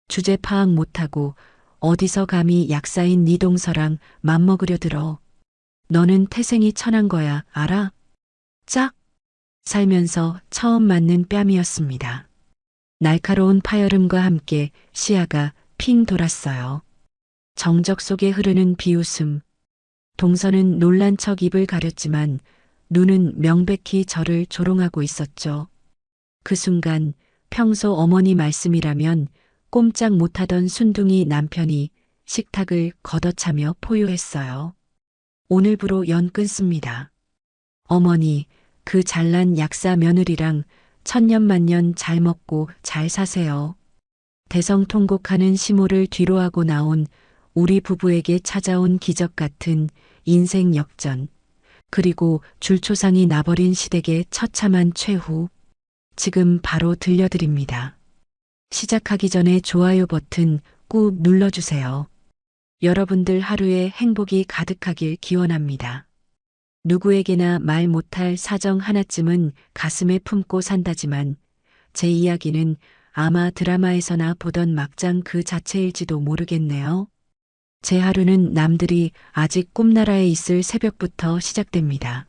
주제 파악 못하고 어디서 감히 약사인 네 동서랑 맘먹으려 들어. 너는 태생이 천한 거야, 알아? 짝! 살면서 처음 맞는 뺨이었습니다. 날카로운 파열음과 함께 시야가 핑 돌았어요. 정적 속에 흐르는 비웃음. 동서는 놀란 척 입을 가렸지만 눈은 명백히 저를 조롱하고 있었죠. 그 순간 평소 어머니 말씀이라면 꼼짝 못하던 순둥이 남편이 식탁을 걷어차며 포효했어요. 오늘부로 연 끊습니다. 어머니, 그 잘난 약사 며느리랑 천년만년 잘 먹고 잘 사세요. 대성통곡하는 시모를 뒤로하고 나온 우리 부부에게 찾아온 기적 같은 인생 역전, 그리고 줄초상이 나버린 시댁의 처참한 최후, 지금 바로 들려드립니다. 시작하기 전에 좋아요 버튼 꾹 눌러주세요. 여러분들 하루에 행복이 가득하길 기원합니다. 누구에게나 말 못할 사정 하나쯤은 가슴에 품고 산다지만 제 이야기는 아마 드라마에서나 보던 막장 그 자체일지도 모르겠네요. 제 하루는 남들이 아직 꿈나라에 있을 새벽부터 시작됩니다.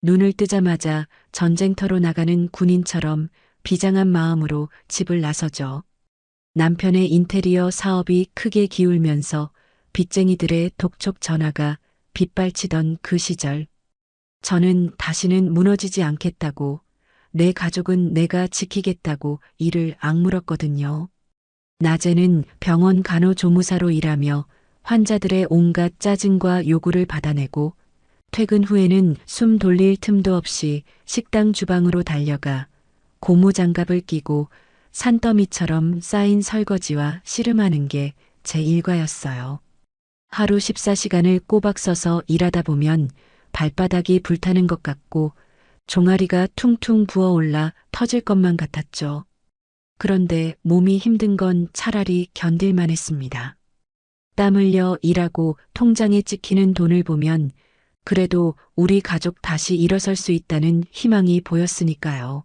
눈을 뜨자마자 전쟁터로 나가는 군인처럼 비장한 마음으로 집을 나서죠. 남편의 인테리어 사업이 크게 기울면서 빚쟁이들의 독촉 전화가 빗발치던 그 시절. 저는 다시는 무너지지 않겠다고, 내 가족은 내가 지키겠다고 이를 악물었거든요. 낮에는 병원 간호조무사로 일하며 환자들의 온갖 짜증과 요구를 받아내고, 퇴근 후에는 숨 돌릴 틈도 없이 식당 주방으로 달려가 고무장갑을 끼고 산더미처럼 쌓인 설거지와 씨름하는 게 제 일과였어요. 하루 14시간을 꼬박 서서 일하다 보면 발바닥이 불타는 것 같고 종아리가 퉁퉁 부어올라 터질 것만 같았죠. 그런데 몸이 힘든 건 차라리 견딜만 했습니다. 땀 흘려 일하고 통장에 찍히는 돈을 보면 그래도 우리 가족 다시 일어설 수 있다는 희망이 보였으니까요.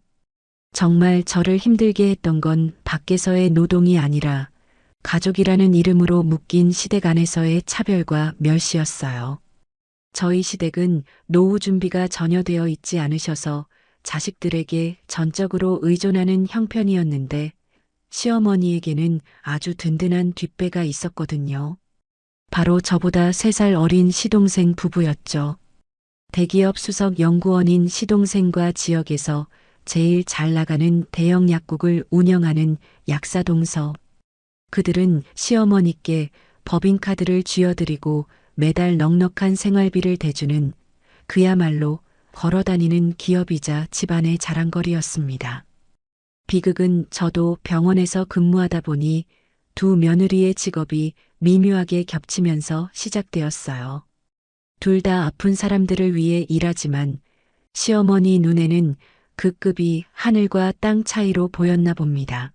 정말 저를 힘들게 했던 건 밖에서의 노동이 아니라 가족이라는 이름으로 묶인 시댁 안에서의 차별과 멸시였어요. 저희 시댁은 노후 준비가 전혀 되어 있지 않으셔서 자식들에게 전적으로 의존하는 형편이었는데 시어머니에게는 아주 든든한 뒷배가 있었거든요. 바로 저보다 3살 어린 시동생 부부였죠. 대기업 수석 연구원인 시동생과 지역에서 제일 잘 나가는 대형 약국을 운영하는 약사동서. 그들은 시어머니께 법인카드를 쥐어드리고 매달 넉넉한 생활비를 대주는 그야말로 걸어다니는 기업이자 집안의 자랑거리였습니다. 비극은 저도 병원에서 근무하다 보니 두 며느리의 직업이 미묘하게 겹치면서 시작되었어요. 둘 다 아픈 사람들을 위해 일하지만 시어머니 눈에는 그 급이 하늘과 땅 차이로 보였나 봅니다.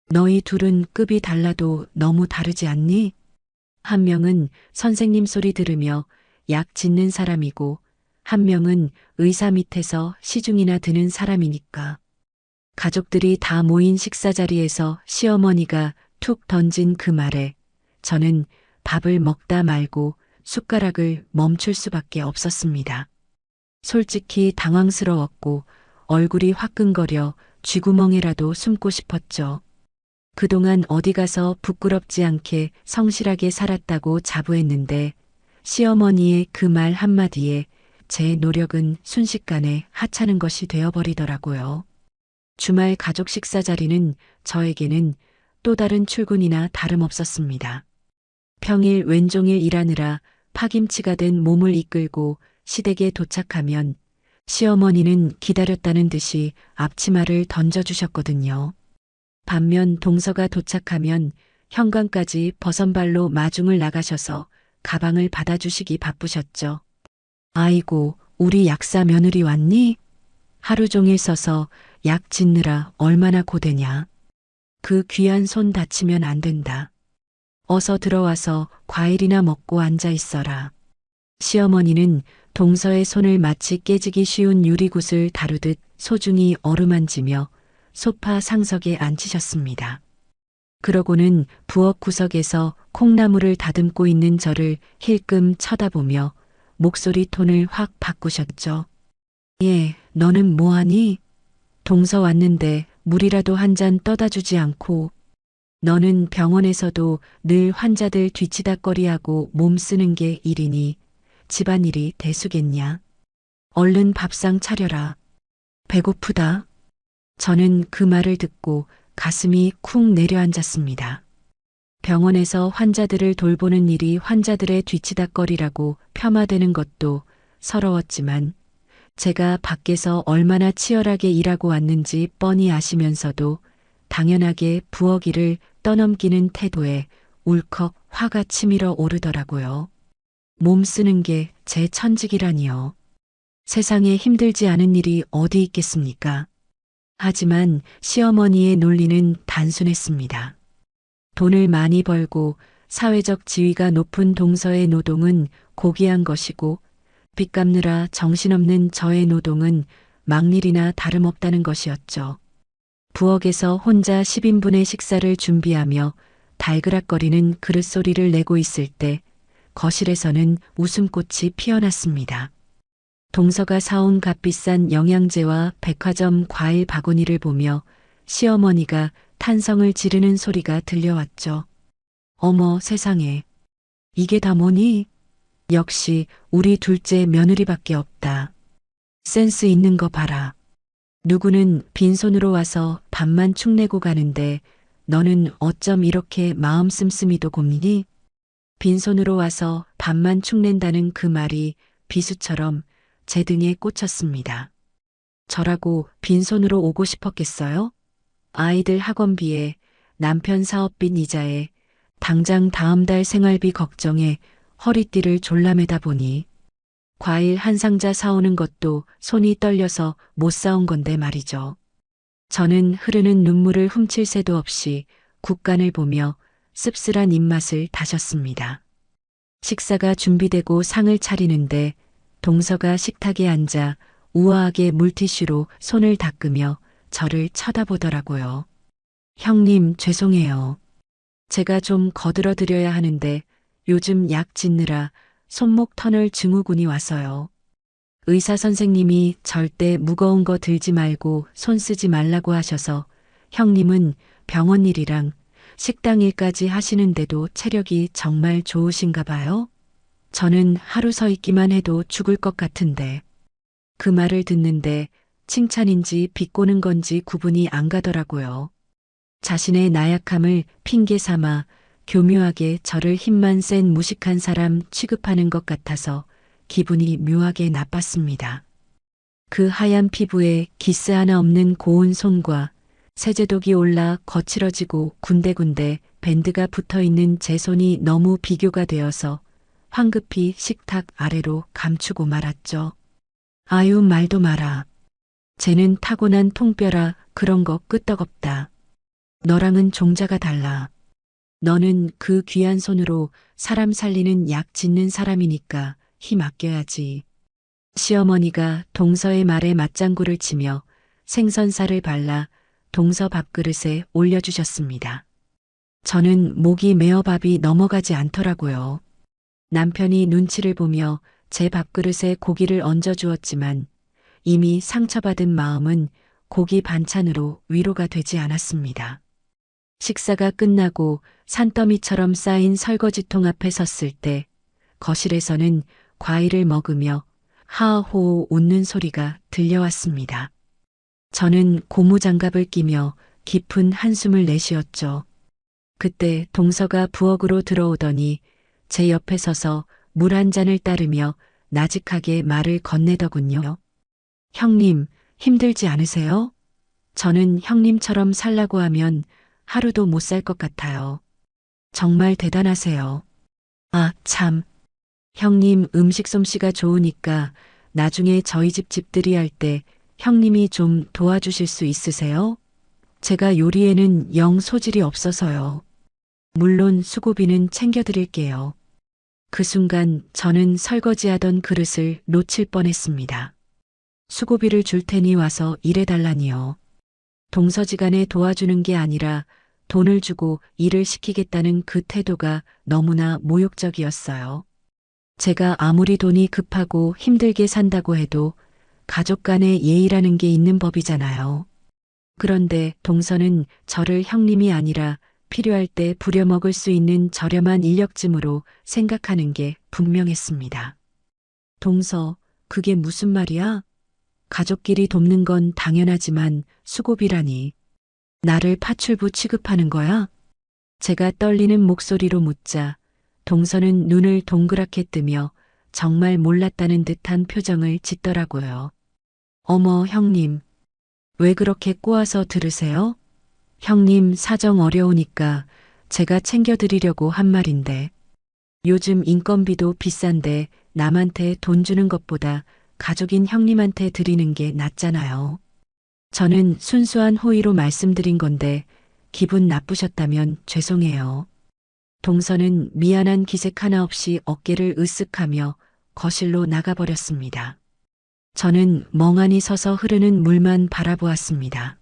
너희 둘은 급이 달라도 너무 다르지 않니? 한 명은 선생님 소리 들으며 약 짓는 사람이고 한 명은 의사 밑에서 시중이나 드는 사람이니까. 가족들이 다 모인 식사 자리에서 시어머니가 툭 던진 그 말에 저는 밥을 먹다 말고 숟가락을 멈출 수밖에 없었습니다. 솔직히 당황스러웠고 얼굴이 화끈거려 쥐구멍이라도 숨고 싶었죠. 그동안 어디 가서 부끄럽지 않게 성실하게 살았다고 자부했는데 시어머니의 그 말 한마디에 제 노력은 순식간에 하찮은 것이 되어버리더라고요. 주말 가족 식사 자리는 저에게는 또 다른 출근이나 다름없었습니다. 평일 왼종일 일하느라 파김치가 된 몸을 이끌고 시댁에 도착하면 시어머니는 기다렸다는 듯이 앞치마를 던져주셨거든요. 반면 동서가 도착하면 현관까지 버선발로 마중을 나가셔서 가방을 받아주시기 바쁘셨죠. 아이고, 우리 약사 며느리 왔니? 하루 종일 서서 약 짓느라 얼마나 고되냐. 그 귀한 손 다치면 안 된다. 어서 들어와서 과일이나 먹고 앉아 있어라. 시어머니는 동서의 손을 마치 깨지기 쉬운 유리굿을 다루듯 소중히 어루만지며 소파 상석에 앉히셨습니다. 그러고는 부엌 구석에서 콩나물을 다듬고 있는 저를 힐끔 쳐다보며 목소리 톤을 확 바꾸셨죠. 예, 너는 뭐하니? 동서 왔는데 물이라도 한 잔 떠다 주지 않고 너는 병원에서도 늘 환자들 뒤치다꺼리하고 몸 쓰는 게 일이니 집안일이 대수겠냐? 얼른 밥상 차려라. 배고프다. 저는 그 말을 듣고 가슴이 쿵 내려앉았습니다. 병원에서 환자들을 돌보는 일이 환자들의 뒤치다꺼리라고 폄하되는 것도 서러웠지만 제가 밖에서 얼마나 치열하게 일하고 왔는지 뻔히 아시면서도 당연하게 부엌 일을 떠넘기는 태도에 울컥 화가 치밀어 오르더라고요. 몸 쓰는 게 제 천직이라니요. 세상에 힘들지 않은 일이 어디 있겠습니까? 하지만 시어머니의 논리는 단순했습니다. 돈을 많이 벌고 사회적 지위가 높은 동서의 노동은 고귀한 것이고 빚 갚느라 정신없는 저의 노동은 막일이나 다름없다는 것이었죠. 부엌에서 혼자 10인분의 식사를 준비하며 달그락거리는 그릇소리를 내고 있을 때 거실에서는 웃음꽃이 피어났습니다. 동서가 사온 값비싼 영양제와 백화점 과일 바구니를 보며 시어머니가 탄성을 지르는 소리가 들려왔죠. 어머 세상에. 이게 다 뭐니? 역시 우리 둘째 며느리밖에 없다. 센스 있는 거 봐라. 누구는 빈손으로 와서 밥만 축내고 가는데 너는 어쩜 이렇게 마음 씀씀이도 곱니? 빈손으로 와서 밥만 축낸다는 그 말이 비수처럼 제 등에 꽂혔습니다. 저라고 빈손으로 오고 싶었겠어요? 아이들 학원비에 남편 사업비 이자에 당장 다음 달 생활비 걱정에 허리띠를 졸라매다 보니 과일 한 상자 사오는 것도 손이 떨려서 못 사온 건데 말이죠. 저는 흐르는 눈물을 훔칠 새도 없이 국간을 보며 씁쓸한 입맛을 다셨습니다. 식사가 준비되고 상을 차리는데 동서가 식탁에 앉아 우아하게 물티슈로 손을 닦으며 저를 쳐다보더라고요. 형님 죄송해요. 제가 좀 거들어 드려야 하는데 요즘 약 짓느라 손목 터널 증후군이 와서요. 의사 선생님이 절대 무거운 거 들지 말고 손 쓰지 말라고 하셔서 형님은 병원 일이랑 식당 일까지 하시는데도 체력이 정말 좋으신가 봐요. 저는 하루 서 있기만 해도 죽을 것 같은데 그 말을 듣는데 칭찬인지 비꼬는 건지 구분이 안 가더라고요. 자신의 나약함을 핑계 삼아 교묘하게 저를 힘만 센 무식한 사람 취급하는 것 같아서 기분이 묘하게 나빴습니다. 그 하얀 피부에 기스 하나 없는 고운 손과 세제독이 올라 거칠어지고 군데군데 밴드가 붙어있는 제 손이 너무 비교가 되어서 황급히 식탁 아래로 감추고 말았죠. 아유 말도 마라. 쟤는 타고난 통뼈라 그런 거 끄떡없다. 너랑은 종자가 달라. 너는 그 귀한 손으로 사람 살리는 약 짓는 사람이니까 힘 아껴야지. 시어머니가 동서의 말에 맞장구를 치며 생선살을 발라 동서 밥그릇에 올려주셨습니다. 저는 목이 메어 밥이 넘어가지 않더라고요. 남편이 눈치를 보며 제 밥그릇에 고기를 얹어주었지만 이미 상처받은 마음은 고기 반찬으로 위로가 되지 않았습니다. 식사가 끝나고 산더미처럼 쌓인 설거지통 앞에 섰을 때 거실에서는 과일을 먹으며 하하호호 웃는 소리가 들려왔습니다. 저는 고무장갑을 끼며 깊은 한숨을 내쉬었죠. 그때 동서가 부엌으로 들어오더니 제 옆에 서서 물 한 잔을 따르며 나직하게 말을 건네더군요. 형님, 힘들지 않으세요? 저는 형님처럼 살라고 하면 하루도 못 살 것 같아요. 정말 대단하세요. 아, 참. 형님 음식 솜씨가 좋으니까 나중에 저희 집 집들이 할 때 형님이 좀 도와주실 수 있으세요? 제가 요리에는 영 소질이 없어서요. 물론 수고비는 챙겨드릴게요. 그 순간 저는 설거지하던 그릇을 놓칠 뻔했습니다. 수고비를 줄 테니 와서 일해달라니요. 동서지간에 도와주는 게 아니라 돈을 주고 일을 시키겠다는 그 태도가 너무나 모욕적이었어요. 제가 아무리 돈이 급하고 힘들게 산다고 해도 가족 간의 예의라는 게 있는 법이잖아요. 그런데 동서는 저를 형님이 아니라 필요할 때 부려먹을 수 있는 저렴한 인력쯤으로 생각하는 게 분명했습니다. 동서, 그게 무슨 말이야? 가족끼리 돕는 건 당연하지만 수고비라니. 나를 파출부 취급하는 거야? 제가 떨리는 목소리로 묻자 동서는 눈을 동그랗게 뜨며 정말 몰랐다는 듯한 표정을 짓더라고요. 어머, 형님. 왜 그렇게 꼬아서 들으세요? 형님 사정 어려우니까 제가 챙겨드리려고 한 말인데. 요즘 인건비도 비싼데 남한테 돈 주는 것보다 가족인 형님한테 드리는 게 낫잖아요. 저는 순수한 호의로 말씀드린 건데 기분 나쁘셨다면 죄송해요. 동서는 미안한 기색 하나 없이 어깨를 으쓱하며 거실로 나가버렸습니다. 저는 멍하니 서서 흐르는 물만 바라보았습니다.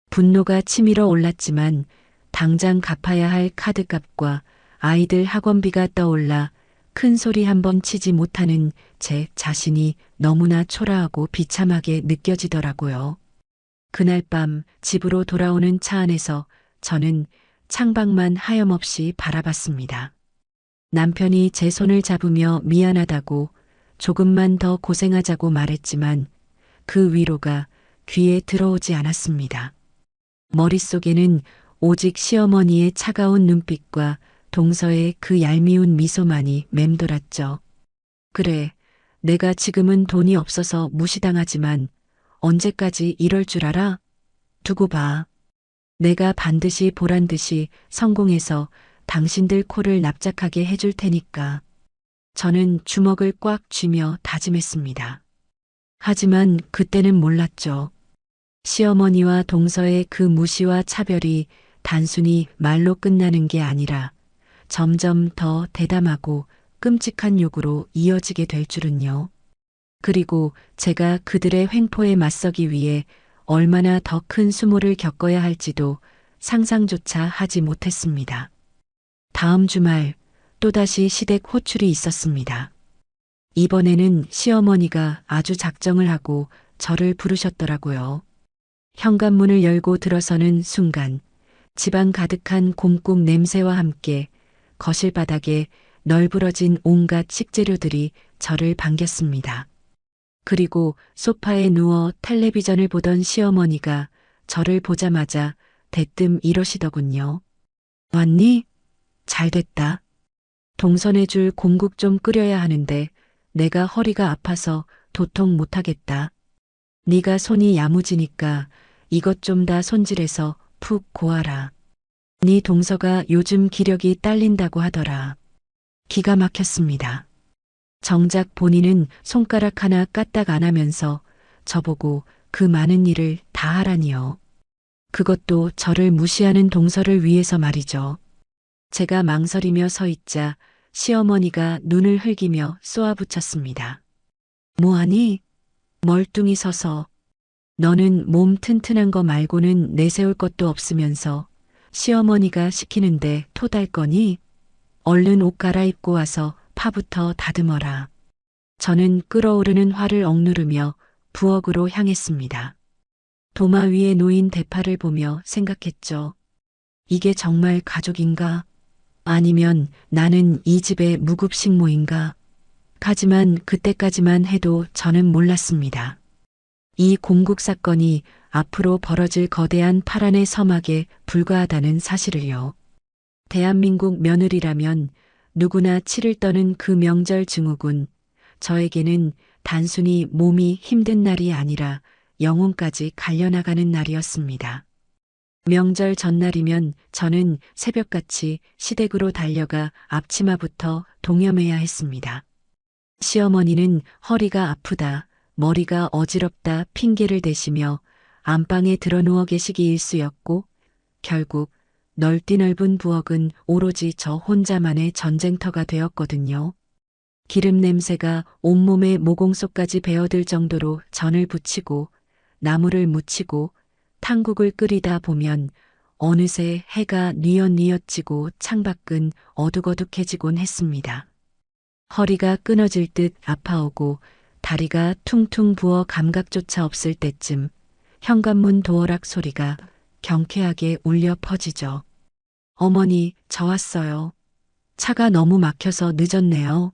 분노가 치밀어 올랐지만 당장 갚아야 할 카드값과 아이들 학원비가 떠올라 큰 소리 한번 치지 못하는 제 자신이 너무나 초라하고 비참하게 느껴지더라고요. 그날 밤 집으로 돌아오는 차 안에서 저는 창밖만 하염없이 바라봤습니다. 남편이 제 손을 잡으며 미안하다고 조금만 더 고생하자고 말했지만 그 위로가 귀에 들어오지 않았습니다. 머릿속에는 오직 시어머니의 차가운 눈빛과 동서의 그 얄미운 미소만이 맴돌았죠. 그래, 내가 지금은 돈이 없어서 무시당하지만 언제까지 이럴 줄 알아? 두고 봐. 내가 반드시 보란 듯이 성공해서 당신들 코를 납작하게 해줄 테니까. 저는 주먹을 꽉 쥐며 다짐했습니다. 하지만 그때는 몰랐죠. 시어머니와 동서의 그 무시와 차별이 단순히 말로 끝나는 게 아니라 점점 더 대담하고 끔찍한 욕으로 이어지게 될 줄은요. 그리고 제가 그들의 횡포에 맞서기 위해 얼마나 더 큰 수모를 겪어야 할지도 상상조차 하지 못했습니다. 다음 주말 또다시 시댁 호출이 있었습니다. 이번에는 시어머니가 아주 작정을 하고 저를 부르셨더라고요. 현관문을 열고 들어서는 순간 집안 가득한 곰국 냄새와 함께 거실 바닥에 널브러진 온갖 식재료들이 저를 반겼습니다. 그리고 소파에 누워 텔레비전을 보던 시어머니가 저를 보자마자 대뜸 이러시더군요. 왔니? 잘됐다. 동선해줄 곰국 좀 끓여야 하는데 내가 허리가 아파서 도통 못하겠다. 네가 손이 야무지니까 이것 좀 다 손질해서 푹 고아라. 네 동서가 요즘 기력이 딸린다고 하더라. 기가 막혔습니다. 정작 본인은 손가락 하나 까딱 안 하면서 저보고 그 많은 일을 다 하라니요. 그것도 저를 무시하는 동서를 위해서 말이죠. 제가 망설이며 서 있자 시어머니가 눈을 흘기며 쏘아붙였습니다. 뭐하니? 멀뚱히 서서. 너는 몸 튼튼한 거 말고는 내세울 것도 없으면서 시어머니가 시키는데 토달 거니? 얼른 옷 갈아입고 와서 파부터 다듬어라. 저는 끓어오르는 화를 억누르며 부엌으로 향했습니다. 도마 위에 놓인 대파를 보며 생각했죠. 이게 정말 가족인가? 아니면 나는 이 집의 무급식모인가? 하지만 그때까지만 해도 저는 몰랐습니다. 이 공국 사건이 앞으로 벌어질 거대한 파란의 서막에 불과하다는 사실을요. 대한민국 며느리라면 누구나 치를 떠는 그 명절 증후군, 저에게는 단순히 몸이 힘든 날이 아니라 영혼까지 갈려나가는 날이었습니다. 명절 전날이면 저는 새벽같이 시댁으로 달려가 앞치마부터 동여매야 했습니다. 시어머니는 허리가 아프다, 머리가 어지럽다 핑계를 대시며 안방에 들어누워 계시기 일쑤였고 결국 넓디 넓은 부엌은 오로지 저 혼자만의 전쟁터가 되었거든요. 기름 냄새가 온몸의 모공속까지 배어들 정도로 전을 부치고 나물을 무치고 탕국을 끓이다 보면 어느새 해가 뉘엿뉘엿 지고 창밖은 어둑어둑해지곤 했습니다. 허리가 끊어질 듯 아파오고 다리가 퉁퉁 부어 감각조차 없을 때쯤 현관문 도어락 소리가 경쾌하게 울려 퍼지죠. 어머니, 저 왔어요. 차가 너무 막혀서 늦었네요.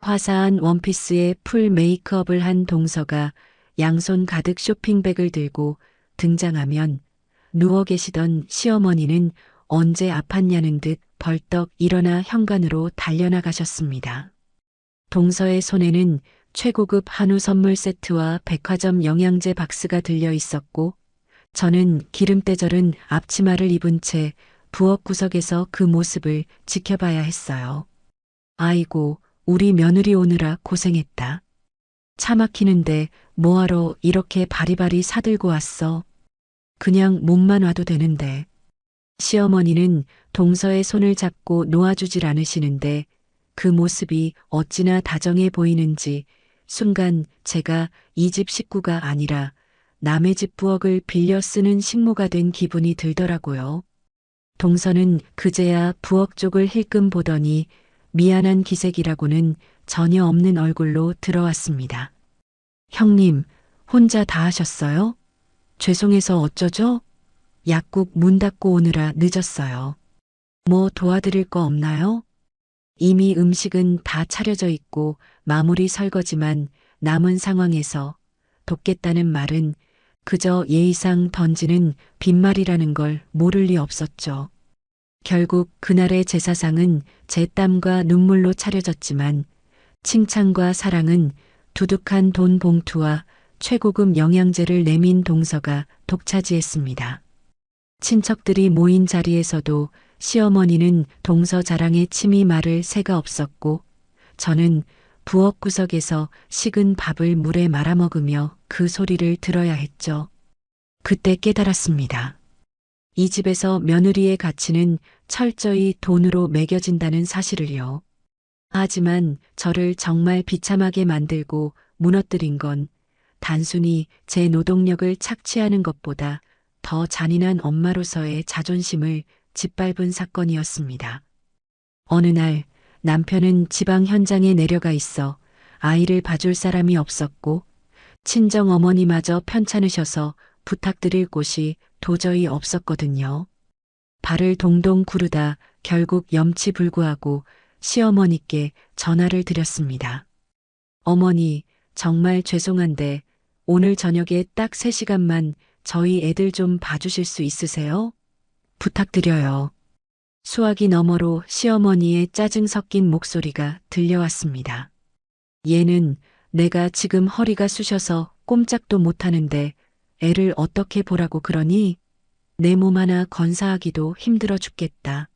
화사한 원피스에 풀 메이크업을 한 동서가 양손 가득 쇼핑백을 들고 등장하면 누워 계시던 시어머니는 언제 아팠냐는 듯 벌떡 일어나 현관으로 달려나가셨습니다. 동서의 손에는 최고급 한우 선물 세트와 백화점 영양제 박스가 들려 있었고 저는 기름때 절은 앞치마를 입은 채 부엌 구석에서 그 모습을 지켜봐야 했어요. 아이고, 우리 며느리 오느라 고생했다. 차 막히는데 뭐하러 이렇게 바리바리 사들고 왔어? 그냥 몸만 와도 되는데. 시어머니는 동서의 손을 잡고 놓아주질 않으시는데 그 모습이 어찌나 다정해 보이는지 순간 제가 이 집 식구가 아니라 남의 집 부엌을 빌려 쓰는 식모가 된 기분이 들더라고요. 동서는 그제야 부엌 쪽을 힐끔 보더니 미안한 기색이라고는 전혀 없는 얼굴로 들어왔습니다. 형님, 혼자 다 하셨어요? 죄송해서 어쩌죠? 약국 문 닫고 오느라 늦었어요. 뭐 도와드릴 거 없나요? 이미 음식은 다 차려져 있고 마무리 설거지만 남은 상황에서 돕겠다는 말은 그저 예의상 던지는 빈말이라는 걸 모를 리 없었죠. 결국 그날의 제사상은 제 땀과 눈물로 차려졌지만 칭찬과 사랑은 두둑한 돈 봉투와 최고급 영양제를 내민 동서가 독차지했습니다. 친척들이 모인 자리에서도 시어머니는 동서 자랑에 침이 마를 새가 없었고 저는 부엌 구석에서 식은 밥을 물에 말아먹으며 그 소리를 들어야 했죠. 그때 깨달았습니다. 이 집에서 며느리의 가치는 철저히 돈으로 매겨진다는 사실을요. 하지만 저를 정말 비참하게 만들고 무너뜨린 건 단순히 제 노동력을 착취하는 것보다 더 잔인한 엄마로서의 자존심을 짓밟은 사건이었습니다. 어느 날 남편은 지방 현장에 내려가 있어 아이를 봐줄 사람이 없었고 친정 어머니마저 편찮으셔서 부탁드릴 곳이 도저히 없었거든요. 발을 동동 구르다 결국 염치불구하고 시어머니께 전화를 드렸습니다. 어머니, 정말 죄송한데 오늘 저녁에 딱 3시간만 저희 애들 좀 봐주실 수 있으세요? 부탁드려요. 수화기 너머로 시어머니의 짜증 섞인 목소리가 들려왔습니다. 얘는 내가 지금 허리가 쑤셔서 꼼짝도 못하는데 애를 어떻게 보라고 그러니? 내 몸 하나 건사하기도 힘들어 죽겠다.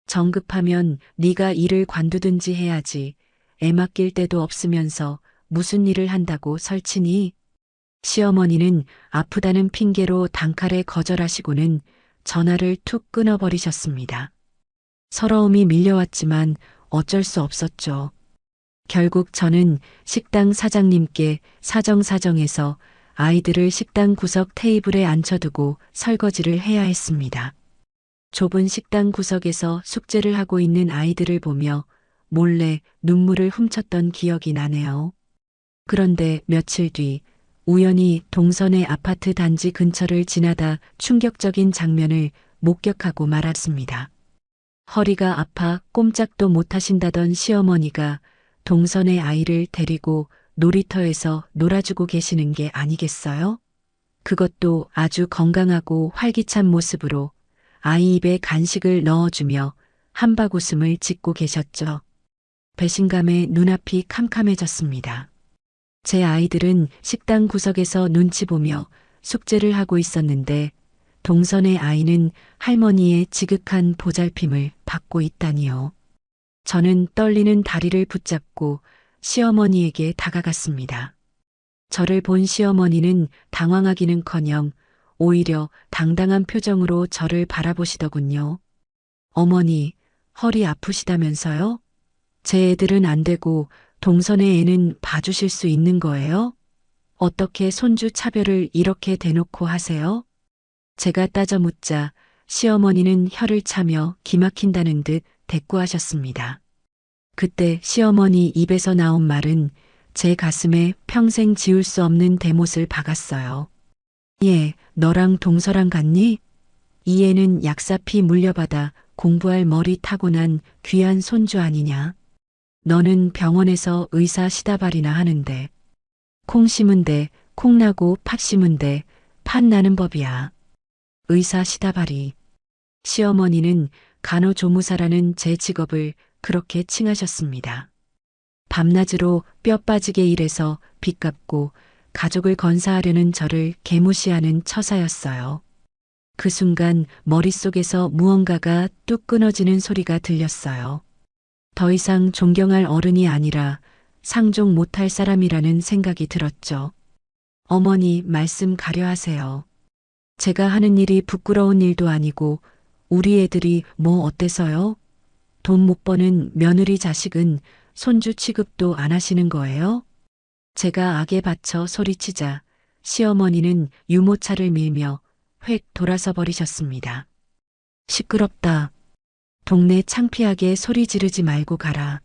정급하면 네가 일을 관두든지 해야지. 애 맡길 데도 없으면서 무슨 일을 한다고 설치니? 시어머니는 아프다는 핑계로 단칼에 거절하시고는 전화를 툭 끊어버리셨습니다. 서러움이 밀려왔지만 어쩔 수 없었죠. 결국 저는 식당 사장님께 사정사정해서 아이들을 식당 구석 테이블에 앉혀두고 설거지를 해야 했습니다. 좁은 식당 구석에서 숙제를 하고 있는 아이들을 보며 몰래 눈물을 훔쳤던 기억이 나네요. 그런데 며칠 뒤 우연히 동선의 아파트 단지 근처를 지나다 충격적인 장면을 목격하고 말았습니다. 허리가 아파 꼼짝도 못하신다던 시어머니가 동선의 아이를 데리고 놀이터에서 놀아주고 계시는 게 아니겠어요? 그것도 아주 건강하고 활기찬 모습으로 아이 입에 간식을 넣어주며 한바구음을 짓고 계셨죠. 배신감에 눈앞이 캄캄해졌습니다. 제 아이들은 식당 구석에서 눈치 보며 숙제를 하고 있었는데 동선의 아이는 할머니의 지극한 보살핌을 받고 있다니요. 저는 떨리는 다리를 붙잡고 시어머니에게 다가갔습니다. 저를 본 시어머니는 당황하기는커녕 오히려 당당한 표정으로 저를 바라보시더군요. 어머니, 허리 아프시다면서요? 제 애들은 안 되고 동선의 애는 봐주실 수 있는 거예요? 어떻게 손주 차별을 이렇게 대놓고 하세요? 제가 따져 묻자 시어머니는 혀를 차며 기막힌다는 듯 대꾸하셨습니다. 그때 시어머니 입에서 나온 말은 제 가슴에 평생 지울 수 없는 대못을 박았어요. 얘, 너랑 동서랑 같니? 이 애는 약사피 물려받아 공부할 머리 타고난 귀한 손주 아니냐? 너는 병원에서 의사 시다발이나 하는데 콩 심은데 콩 나고 팥 심은데 팥 나는 법이야. 의사 시다발이. 시어머니는 간호조무사라는 제 직업을 그렇게 칭하셨습니다. 밤낮으로 뼈 빠지게 일해서 빚 갚고 가족을 건사하려는 저를 개무시하는 처사였어요. 그 순간 머릿속에서 무언가가 뚝 끊어지는 소리가 들렸어요. 더 이상 존경할 어른이 아니라 상종 못할 사람이라는 생각이 들었죠. 어머니 말씀 가려 하세요. 제가 하는 일이 부끄러운 일도 아니고 우리 애들이 뭐 어때서요? 돈 못 버는 며느리 자식은 손주 취급도 안 하시는 거예요? 제가 악에 받쳐 소리치자 시어머니는 유모차를 밀며 획 돌아서 버리셨습니다. 시끄럽다. 동네 창피하게 소리 지르지 말고 가라.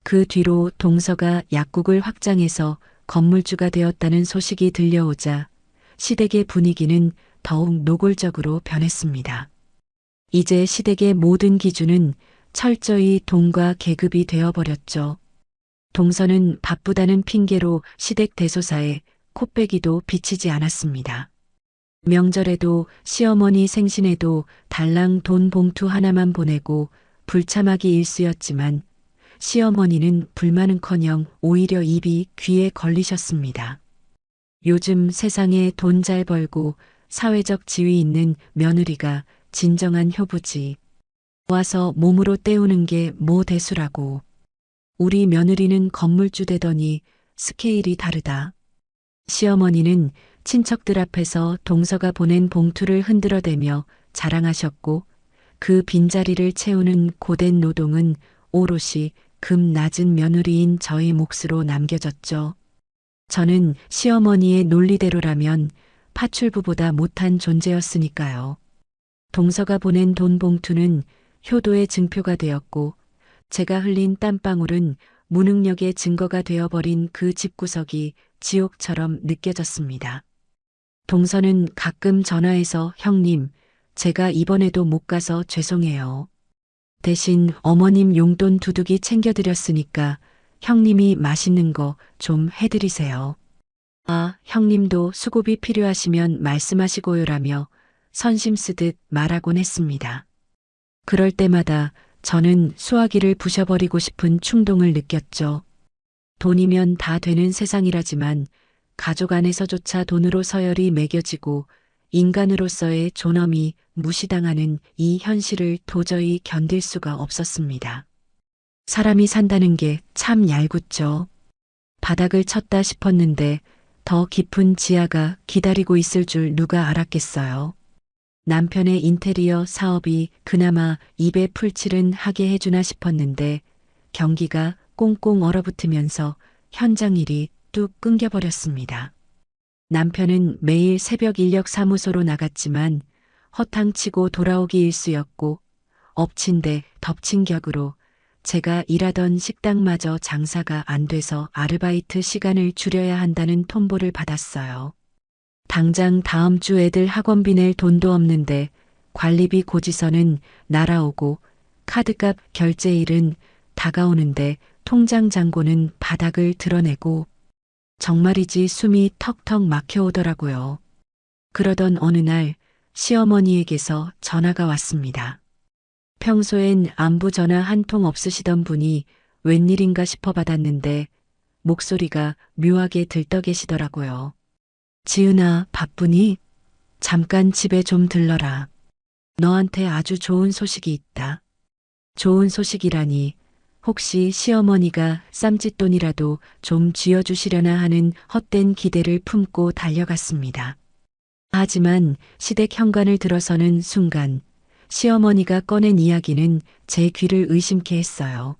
그 뒤로 동서가 약국을 확장해서 건물주가 되었다는 소식이 들려오자 시댁의 분위기는 더욱 노골적으로 변했습니다. 이제 시댁의 모든 기준은 철저히 돈과 계급이 되어버렸죠. 동서는 바쁘다는 핑계로 시댁 대소사에 코빼기도 비치지 않았습니다. 명절에도 시어머니 생신에도 달랑 돈 봉투 하나만 보내고 불참하기 일쑤였지만 시어머니는 불만은커녕 오히려 입이 귀에 걸리셨습니다. 요즘 세상에 돈 잘 벌고 사회적 지위 있는 며느리가 진정한 효부지. 와서 몸으로 때우는 게 뭐 대수라고. 우리 며느리는 건물주 되더니 스케일이 다르다. 시어머니는 친척들 앞에서 동서가 보낸 봉투를 흔들어대며 자랑하셨고 그 빈자리를 채우는 고된 노동은 오롯이 급 낮은 며느리인 저희 몫으로 남겨졌죠. 저는 시어머니의 논리대로라면 파출부보다 못한 존재였으니까요. 동서가 보낸 돈 봉투는 효도의 증표가 되었고 제가 흘린 땀방울은 무능력의 증거가 되어버린 그 집구석이 지옥처럼 느껴졌습니다. 동서는 가끔 전화해서 형님, 제가 이번에도 못 가서 죄송해요. 대신 어머님 용돈 두둑이 챙겨드렸으니까 형님이 맛있는 거 좀 해드리세요. 아, 형님도 수고비 필요하시면 말씀하시고요라며 선심 쓰듯 말하곤 했습니다. 그럴 때마다 저는 수화기를 부셔버리고 싶은 충동을 느꼈죠. 돈이면 다 되는 세상이라지만 가족 안에서조차 돈으로 서열이 매겨지고 인간으로서의 존엄이 무시당하는 이 현실을 도저히 견딜 수가 없었습니다. 사람이 산다는 게 참 얄궂죠. 바닥을 쳤다 싶었는데 더 깊은 지하가 기다리고 있을 줄 누가 알았겠어요. 남편의 인테리어 사업이 그나마 입에 풀칠은 하게 해주나 싶었는데 경기가 꽁꽁 얼어붙으면서 현장 일이 뚝 끊겨버렸습니다. 남편은 매일 새벽 인력 사무소로 나갔지만 허탕치고 돌아오기 일쑤였고 엎친 데 덮친 격으로 제가 일하던 식당마저 장사가 안 돼서 아르바이트 시간을 줄여야 한다는 통보를 받았어요. 당장 다음 주 애들 학원비 낼 돈도 없는데 관리비 고지서는 날아오고 카드값 결제일은 다가오는데 통장 잔고는 바닥을 드러내고 정말이지 숨이 턱턱 막혀오더라고요. 그러던 어느 날 시어머니에게서 전화가 왔습니다. 평소엔 안부 전화 한 통 없으시던 분이 웬일인가 싶어 받았는데 목소리가 묘하게 들떠 계시더라고요. 지은아, 바쁘니? 잠깐 집에 좀 들러라. 너한테 아주 좋은 소식이 있다. 좋은 소식이라니 혹시 시어머니가 쌈짓돈이라도 좀 쥐어주시려나 하는 헛된 기대를 품고 달려갔습니다. 하지만 시댁 현관을 들어서는 순간 시어머니가 꺼낸 이야기는 제 귀를 의심케 했어요.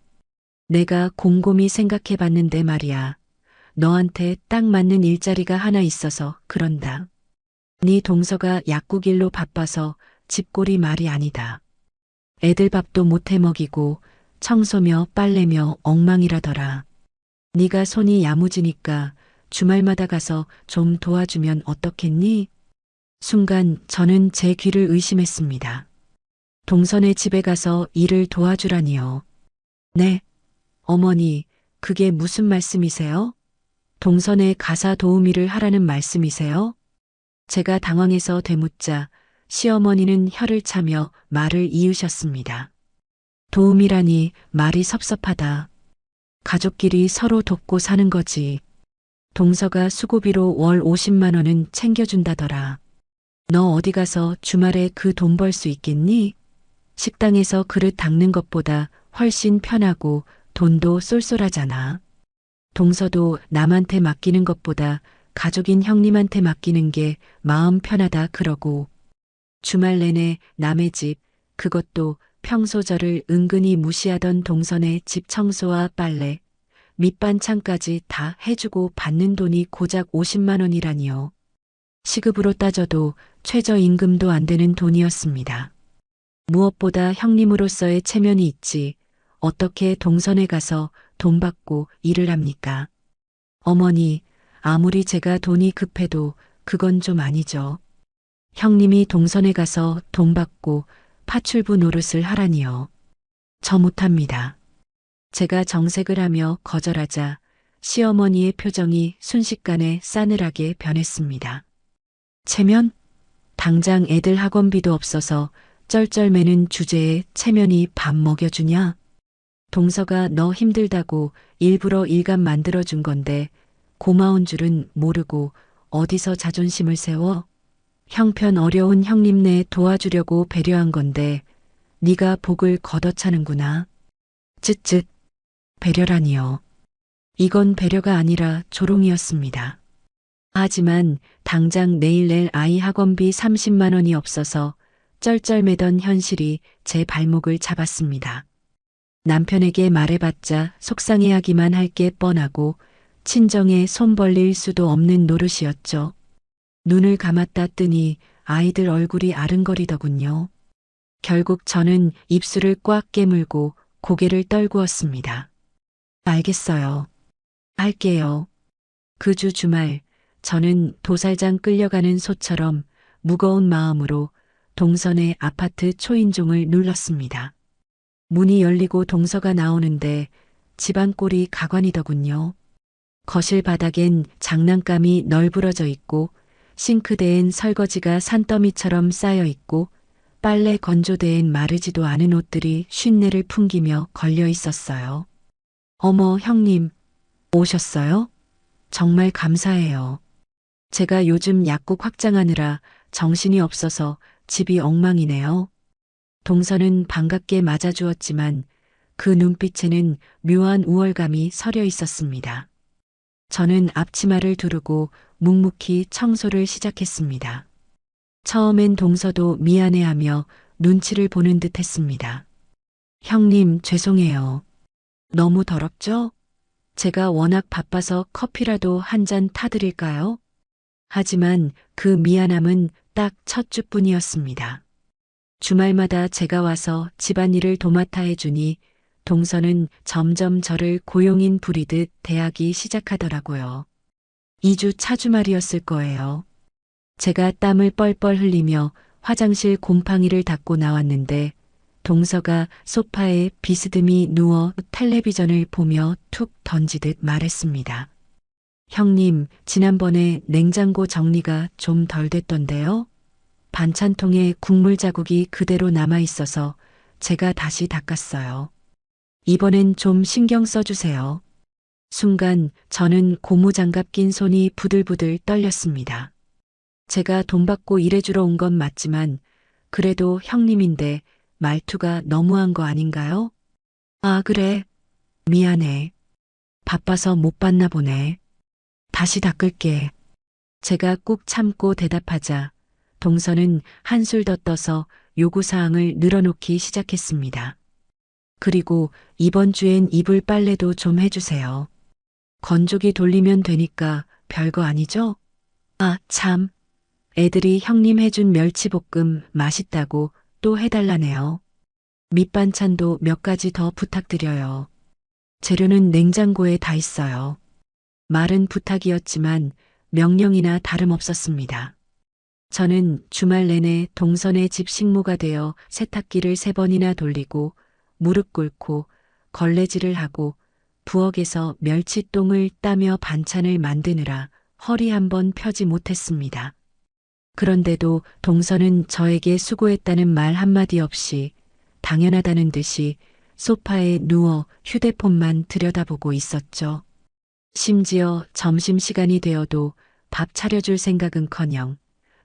내가 곰곰이 생각해 봤는데 말이야. 너한테 딱 맞는 일자리가 하나 있어서 그런다. 네 동서가 약국 일로 바빠서 집골이 말이 아니다. 애들 밥도 못해 먹이고 청소며 빨래며 엉망이라더라. 네가 손이 야무지니까 주말마다 가서 좀 도와주면 어떻겠니? 순간 저는 제 귀를 의심했습니다. 동선의 집에 가서 일을 도와주라니요. 네, 어머니, 그게 무슨 말씀이세요? 동선에 가사 도우미를 하라는 말씀이세요? 제가 당황해서 되묻자 시어머니는 혀를 차며 말을 이으셨습니다. 도우미라니 말이 섭섭하다. 가족끼리 서로 돕고 사는 거지. 동서가 수고비로 월 50만 원은 챙겨준다더라. 너 어디 가서 주말에 그 돈 벌 수 있겠니? 식당에서 그릇 닦는 것보다 훨씬 편하고 돈도 쏠쏠하잖아. 동서도 남한테 맡기는 것보다 가족인 형님한테 맡기는 게 마음 편하다 그러고 주말 내내 남의 집, 그것도 평소 저를 은근히 무시하던 동선의 집 청소와 빨래, 밑반찬까지 다 해주고 받는 돈이 고작 50만 원이라니요. 시급으로 따져도 최저임금도 안 되는 돈이었습니다. 무엇보다 형님으로서의 체면이 있지 어떻게 동선에 가서 돈 받고 일을 합니까? 어머니, 아무리 제가 돈이 급해도 그건 좀 아니죠. 형님이 동선에 가서 돈 받고 파출부 노릇을 하라니요. 저 못합니다. 제가 정색을 하며 거절하자 시어머니의 표정이 순식간에 싸늘하게 변했습니다. 체면? 당장 애들 학원비도 없어서 쩔쩔매는 주제에 체면이 밥 먹여주냐? 동서가 너 힘들다고 일부러 일감 만들어준 건데 고마운 줄은 모르고 어디서 자존심을 세워? 형편 어려운 형님네 도와주려고 배려한 건데 네가 복을 걷어차는구나. 쯧쯧. 배려라니요. 이건 배려가 아니라 조롱이었습니다. 하지만 당장 내일 낼 아이 학원비 30만 원이 없어서 쩔쩔매던 현실이 제 발목을 잡았습니다. 남편에게 말해봤자 속상해하기만 할 게 뻔하고 친정에 손 벌릴 수도 없는 노릇이었죠. 눈을 감았다 뜨니 아이들 얼굴이 아른거리더군요. 결국 저는 입술을 꽉 깨물고 고개를 떨구었습니다. 알겠어요. 할게요. 그 주 주말 저는 도살장 끌려가는 소처럼 무거운 마음으로 동선의 아파트 초인종을 눌렀습니다. 문이 열리고 동서가 나오는데 집안 꼴이 가관이더군요. 거실 바닥엔 장난감이 널브러져 있고 싱크대엔 설거지가 산더미처럼 쌓여 있고 빨래 건조대엔 마르지도 않은 옷들이 쉰내를 풍기며 걸려 있었어요. 어머, 형님, 오셨어요? 정말 감사해요. 제가 요즘 약국 확장하느라 정신이 없어서 집이 엉망이네요. 동서는 반갑게 맞아주었지만 그 눈빛에는 묘한 우월감이 서려 있었습니다. 저는 앞치마를 두르고 묵묵히 청소를 시작했습니다. 처음엔 동서도 미안해하며 눈치를 보는 듯 했습니다. 형님, 죄송해요. 너무 더럽죠? 제가 워낙 바빠서 커피라도 한 잔 타드릴까요? 하지만 그 미안함은 딱 첫 주뿐이었습니다. 주말마다 제가 와서 집안일을 도맡아 해주니 동서는 점점 저를 고용인 부리듯 대하기 시작하더라고요. 2주 차 주말이었을 거예요. 제가 땀을 뻘뻘 흘리며 화장실 곰팡이를 닦고 나왔는데 동서가 소파에 비스듬히 누워 텔레비전을 보며 툭 던지듯 말했습니다. 형님, 지난번에 냉장고 정리가 좀 덜 됐던데요? 반찬통에 국물 자국이 그대로 남아 있어서 제가 다시 닦았어요. 이번엔 좀 신경 써주세요. 순간 저는 고무장갑 낀 손이 부들부들 떨렸습니다. 제가 돈 받고 일해주러 온 건 맞지만 그래도 형님인데 말투가 너무한 거 아닌가요? 아, 그래. 미안해. 바빠서 못 봤나 보네. 다시 닦을게. 제가 꾹 참고 대답하자 동서는 한술 더 떠서 요구사항을 늘어놓기 시작했습니다. 그리고 이번 주엔 이불 빨래도 좀 해주세요. 건조기 돌리면 되니까 별거 아니죠? 아, 참. 애들이 형님 해준 멸치볶음 맛있다고 또 해달라네요. 밑반찬도 몇 가지 더 부탁드려요. 재료는 냉장고에 다 있어요. 말은 부탁이었지만 명령이나 다름없었습니다. 저는 주말 내내 동선의 집 식모가 되어 세탁기를 3번이나 돌리고 무릎 꿇고 걸레질을 하고 부엌에서 멸치똥을 따며 반찬을 만드느라 허리 한번 펴지 못했습니다. 그런데도 동서는 저에게 수고했다는 말 한마디 없이 당연하다는 듯이 소파에 누워 휴대폰만 들여다보고 있었죠. 심지어 점심시간이 되어도 밥 차려줄 생각은커녕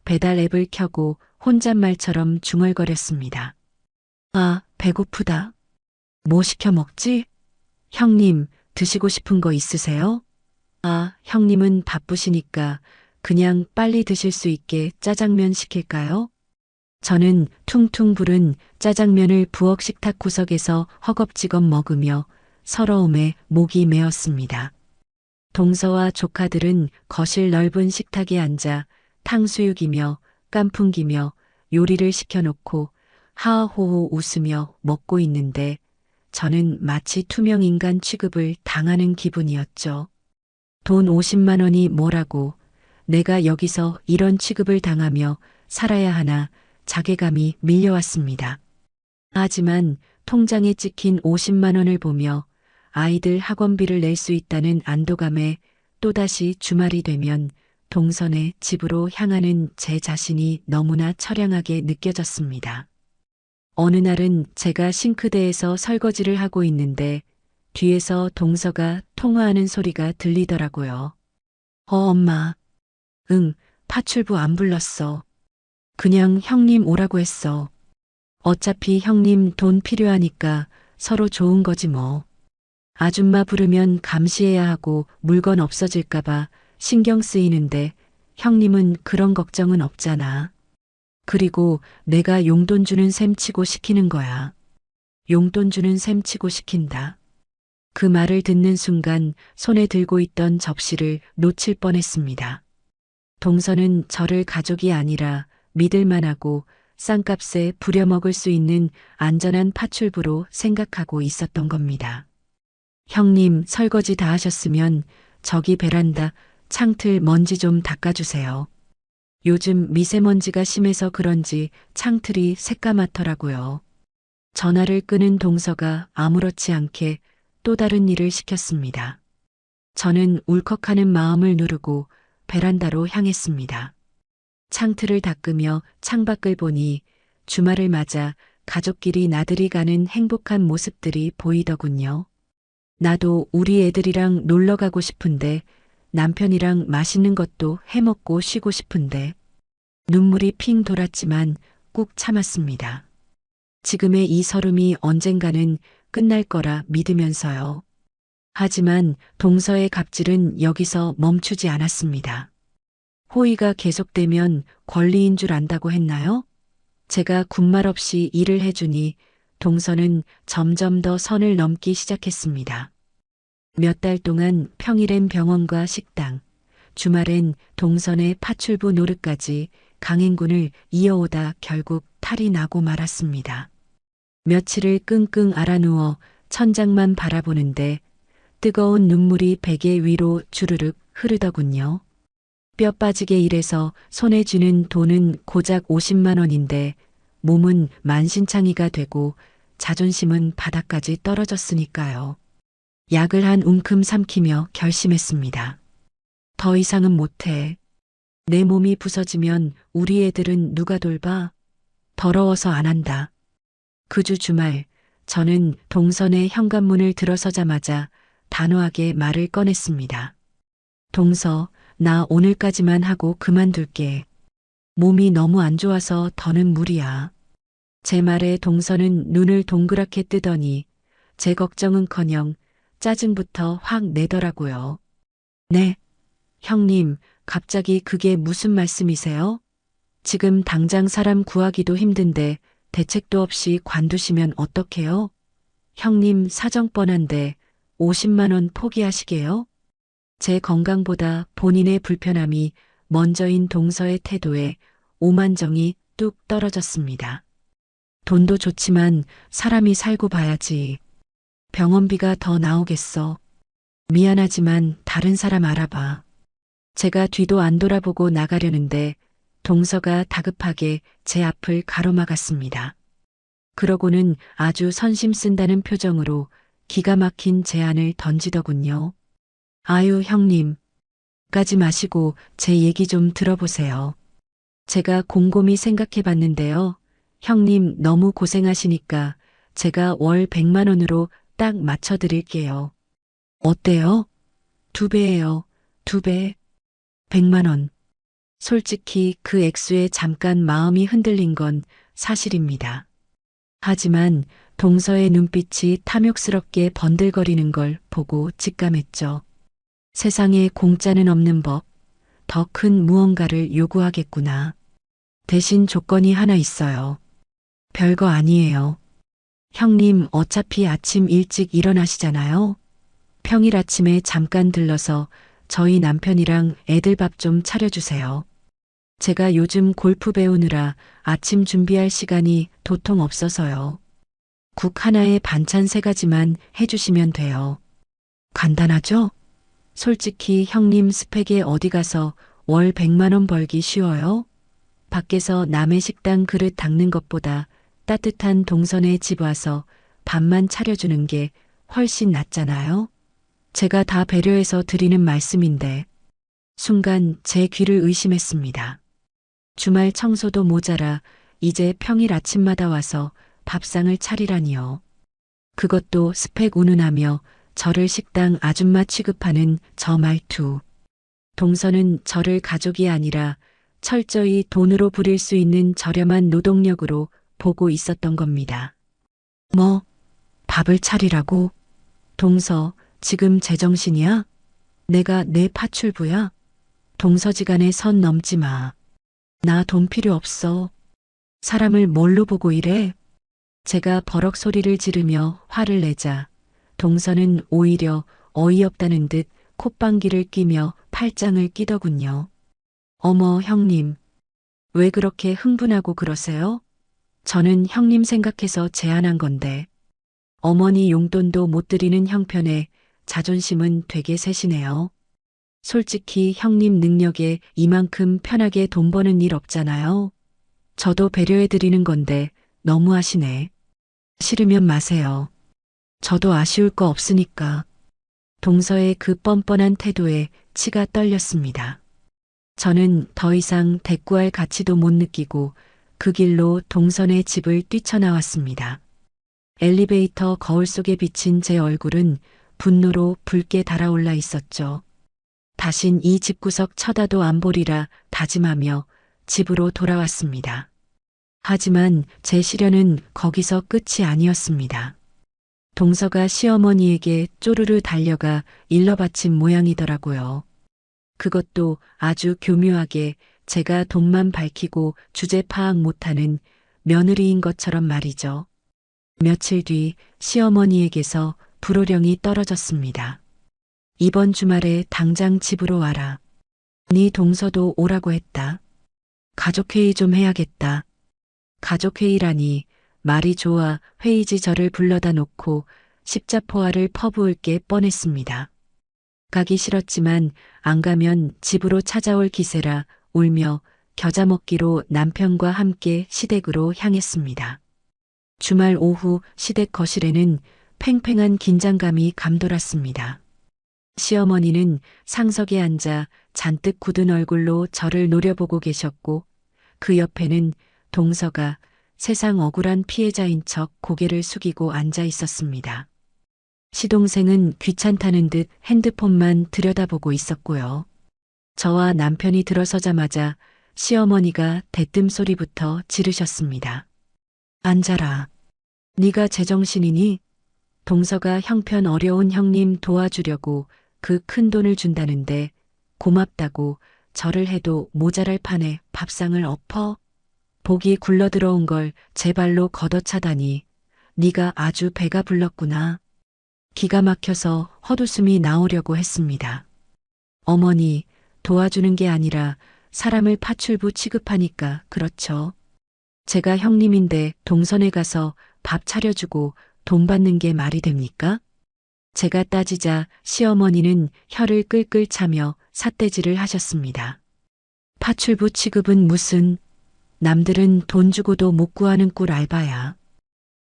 배달 앱을 켜고 혼잣말처럼 중얼거렸습니다. 아, 배고프다. 뭐 시켜 먹지? 형님, 드시고 싶은 거 있으세요? 아, 형님은 바쁘시니까 그냥 빨리 드실 수 있게 짜장면 시킬까요? 저는 퉁퉁 부른 짜장면을 부엌 식탁 구석에서 허겁지겁 먹으며 서러움에 목이 메었습니다. 동서와 조카들은 거실 넓은 식탁에 앉아 탕수육이며 깐풍기며 요리를 시켜놓고 하하호호 웃으며 먹고 있는데 저는 마치 투명인간 취급을 당하는 기분이었죠. 돈 50만 원이 뭐라고 내가 여기서 이런 취급을 당하며 살아야 하나 자괴감이 밀려왔습니다. 하지만 통장에 찍힌 50만 원을 보며 아이들 학원비를 낼 수 있다는 안도감에 또다시 주말이 되면 동선의 집으로 향하는 제 자신이 너무나 처량하게 느껴졌습니다. 어느 날은 제가 싱크대에서 설거지를 하고 있는데 뒤에서 동서가 통화하는 소리가 들리더라고요. 엄마. 응, 파출부 안 불렀어. 그냥 형님 오라고 했어. 어차피 형님 돈 필요하니까 서로 좋은 거지 뭐. 아줌마 부르면 감시해야 하고 물건 없어질까봐 신경 쓰이는데 형님은 그런 걱정은 없잖아. 그리고 내가 용돈 주는 셈 치고 시키는 거야. 용돈 주는 셈 치고 시킨다. 그 말을 듣는 순간 손에 들고 있던 접시를 놓칠 뻔했습니다. 동서는 저를 가족이 아니라 믿을만하고 싼값에 부려먹을 수 있는 안전한 파출부로 생각하고 있었던 겁니다. 형님 설거지 다 하셨으면 저기 베란다 창틀 먼지 좀 닦아주세요. 요즘 미세먼지가 심해서 그런지 창틀이 새까맣더라고요. 전화를 끄는 동서가 아무렇지 않게 또 다른 일을 시켰습니다. 저는 울컥하는 마음을 누르고 베란다로 향했습니다. 창틀을 닦으며 창밖을 보니 주말을 맞아 가족끼리 나들이 가는 행복한 모습들이 보이더군요. 나도 우리 애들이랑 놀러 가고 싶은데 남편이랑 맛있는 것도 해먹고 쉬고 싶은데 눈물이 핑 돌았지만 꾹 참았습니다. 지금의 이 서름이 언젠가는 끝날 거라 믿으면서요. 하지만 동서의 갑질은 여기서 멈추지 않았습니다. 호의가 계속되면 권리인 줄 안다고 했나요? 제가 군말 없이 일을 해주니 동서는 점점 더 선을 넘기 시작했습니다. 몇 달 동안 평일엔 병원과 식당, 주말엔 동선의 파출부 노릇까지 강행군을 이어오다 결국 탈이 나고 말았습니다. 며칠을 끙끙 앓아누워 천장만 바라보는데 뜨거운 눈물이 베개 위로 주르륵 흐르더군요. 뼈 빠지게 일해서 손에 쥐는 돈은 고작 50만 원인데 몸은 만신창이가 되고 자존심은 바닥까지 떨어졌으니까요. 약을 한 움큼 삼키며 결심했습니다. 더 이상은 못해. 내 몸이 부서지면 우리 애들은 누가 돌봐? 더러워서 안 한다. 그 주 주말 저는 동선의 현관문을 들어서자마자 단호하게 말을 꺼냈습니다. 동서, 나 오늘까지만 하고 그만둘게. 몸이 너무 안 좋아서 더는 무리야. 제 말에 동서는 눈을 동그랗게 뜨더니 제 걱정은커녕 짜증부터 확 내더라고요. 네, 형님, 갑자기 그게 무슨 말씀이세요? 지금 당장 사람 구하기도 힘든데 대책도 없이 관두시면 어떡해요? 형님 사정 뻔한데 50만 원 포기하시게요? 제 건강보다 본인의 불편함이 먼저인 동서의 태도에 오만정이 뚝 떨어졌습니다. 돈도 좋지만 사람이 살고 봐야지. 병원비가 더 나오겠어. 미안하지만 다른 사람 알아봐. 제가 뒤도 안 돌아보고 나가려는데 동서가 다급하게 제 앞을 가로막았습니다. 그러고는 아주 선심 쓴다는 표정으로 기가 막힌 제안을 던지더군요. 아유, 형님. 까지 마시고 제 얘기 좀 들어보세요. 제가 곰곰이 생각해 봤는데요. 형님 너무 고생하시니까 제가 월 100만 원으로 딱 맞춰 드릴게요. 어때요? 2배예요. 2배. 100만 원. 솔직히 그 액수에 잠깐 마음이 흔들린 건 사실입니다. 하지만 동서의 눈빛이 탐욕스럽게 번들거리는 걸 보고 직감했죠. 세상에 공짜는 없는 법, 더 큰 무언가를 요구하겠구나. 대신 조건이 하나 있어요. 별거 아니에요. 형님 어차피 아침 일찍 일어나시잖아요. 평일 아침에 잠깐 들러서 저희 남편이랑 애들 밥 좀 차려주세요. 제가 요즘 골프 배우느라 아침 준비할 시간이 도통 없어서요. 국 하나에 반찬 3가지만 해주시면 돼요. 간단하죠? 솔직히 형님 스펙에 어디 가서 월 100만 원 벌기 쉬워요? 밖에서 남의 식당 그릇 닦는 것보다 따뜻한 동선에 집 와서 밥만 차려주는 게 훨씬 낫잖아요? 제가 다 배려해서 드리는 말씀인데 순간 제 귀를 의심했습니다. 주말 청소도 모자라 이제 평일 아침마다 와서 밥상을 차리라니요. 그것도 스펙 운운하며 저를 식당 아줌마 취급하는 저 말투. 동서는 저를 가족이 아니라 철저히 돈으로 부릴 수 있는 저렴한 노동력으로 보고 있었던 겁니다. 뭐, 밥을 차리라고? 동서, 지금 제정신이야? 내가 내 파출부야? 동서지간에 선 넘지 마. 나 돈 필요 없어. 사람을 뭘로 보고 이래? 제가 버럭 소리를 지르며 화를 내자 동서는 오히려 어이없다는 듯 콧방귀를 뀌며 팔짱을 끼더군요. 어머, 형님. 왜 그렇게 흥분하고 그러세요? 저는 형님 생각해서 제안한 건데. 어머니 용돈도 못 드리는 형편에 자존심은 되게 세시네요. 솔직히 형님 능력에 이만큼 편하게 돈 버는 일 없잖아요. 저도 배려해 드리는 건데 너무하시네. 싫으면 마세요. 저도 아쉬울 거 없으니까. 동서의 그 뻔뻔한 태도에 치가 떨렸습니다. 저는 더 이상 대꾸할 가치도 못 느끼고 그 길로 동선의 집을 뛰쳐나왔습니다. 엘리베이터 거울 속에 비친 제 얼굴은 분노로 붉게 달아올라 있었죠. 다신 이 집구석 쳐다도 안 보리라 다짐하며 집으로 돌아왔습니다. 하지만 제 시련은 거기서 끝이 아니었습니다. 동서가 시어머니에게 쪼르르 달려가 일러바친 모양이더라고요. 그것도 아주 교묘하게 제가 돈만 밝히고 주제 파악 못하는 며느리인 것처럼 말이죠. 며칠 뒤 시어머니에게서 불호령이 떨어졌습니다. 이번 주말에 당장 집으로 와라. 네 동서도 오라고 했다. 가족회의 좀 해야겠다. 가족회의라니 말이 좋아 회의지 저를 불러다 놓고 십자포화를 퍼부을 게 뻔했습니다. 가기 싫었지만 안 가면 집으로 찾아올 기세라 울며 겨자 먹기로 남편과 함께 시댁으로 향했습니다. 주말 오후 시댁 거실에는 팽팽한 긴장감이 감돌았습니다. 시어머니는 상석에 앉아 잔뜩 굳은 얼굴로 저를 노려보고 계셨고 그 옆에는 동서가 세상 억울한 피해자인 척 고개를 숙이고 앉아 있었습니다. 시동생은 귀찮다는 듯 핸드폰만 들여다보고 있었고요. 저와 남편이 들어서자마자 시어머니가 대뜸 소리부터 지르셨습니다. 앉아라. 네가 제정신이니? 동서가 형편 어려운 형님 도와주려고 그 큰 돈을 준다는데 고맙다고 절을 해도 모자랄 판에 밥상을 엎어? 복이 굴러들어온 걸 제 발로 걷어차다니 네가 아주 배가 불렀구나. 기가 막혀서 헛웃음이 나오려고 했습니다. 어머니, 도와주는 게 아니라 사람을 파출부 취급하니까 그렇죠. 제가 형님인데 동선에 가서 밥 차려주고 돈 받는 게 말이 됩니까? 제가 따지자 시어머니는 혀를 끌끌 차며 삿대질을 하셨습니다. 파출부 취급은 무슨, 남들은 돈 주고도 못 구하는 꿀 알바야.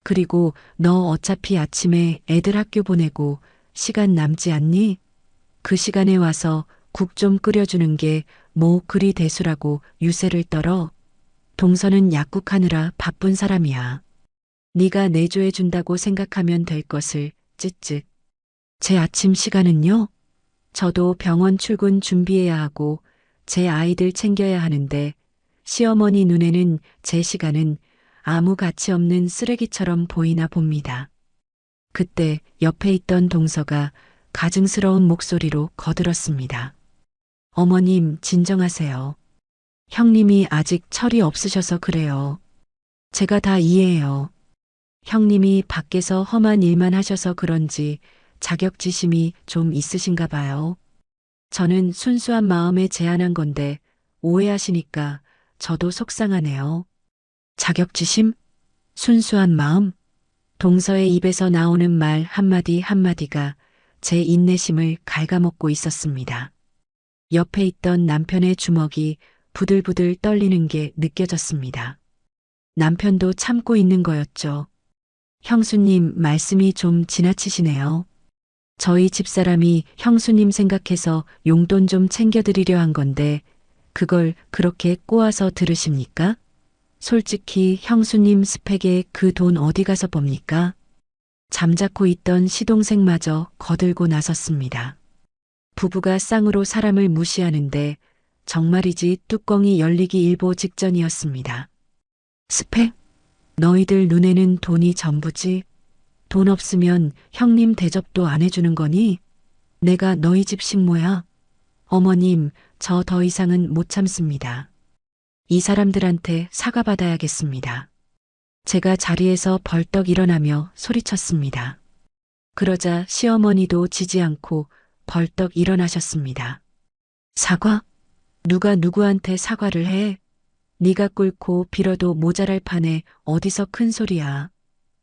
그리고 너 어차피 아침에 애들 학교 보내고 시간 남지 않니? 그 시간에 와서 국 좀 끓여주는 게 뭐 그리 대수라고 유세를 떨어. 동서는 약국하느라 바쁜 사람이야. 네가 내조해 준다고 생각하면 될 것을. 쯧쯧. 제 아침 시간은요? 저도 병원 출근 준비해야 하고 제 아이들 챙겨야 하는데 시어머니 눈에는 제 시간은 아무 가치 없는 쓰레기처럼 보이나 봅니다. 그때 옆에 있던 동서가 가증스러운 목소리로 거들었습니다. 어머님, 진정하세요. 형님이 아직 철이 없으셔서 그래요. 제가 다 이해해요. 형님이 밖에서 험한 일만 하셔서 그런지 자격지심이 좀 있으신가 봐요. 저는 순수한 마음에 제안한 건데 오해하시니까 저도 속상하네요. 자격지심? 순수한 마음? 동서의 입에서 나오는 말 한마디 한마디가 제 인내심을 갉아먹고 있었습니다. 옆에 있던 남편의 주먹이 부들부들 떨리는 게 느껴졌습니다. 남편도 참고 있는 거였죠. 형수님, 말씀이 좀 지나치시네요. 저희 집사람이 형수님 생각해서 용돈 좀 챙겨드리려 한 건데 그걸 그렇게 꼬아서 들으십니까? 솔직히 형수님 스펙에 그 돈 어디 가서 봅니까? 잠자코 있던 시동생마저 거들고 나섰습니다. 부부가 쌍으로 사람을 무시하는데 정말이지 뚜껑이 열리기 일보 직전이었습니다. 스펙? 너희들 눈에는 돈이 전부지. 돈 없으면 형님 대접도 안 해주는 거니? 내가 너희 집 식모야. 어머님, 저 더 이상은 못 참습니다. 이 사람들한테 사과받아야겠습니다. 제가 자리에서 벌떡 일어나며 소리쳤습니다. 그러자 시어머니도 지지 않고 벌떡 일어나셨습니다. 사과? 누가 누구한테 사과를 해? 네가 꿇고 빌어도 모자랄 판에 어디서 큰 소리야.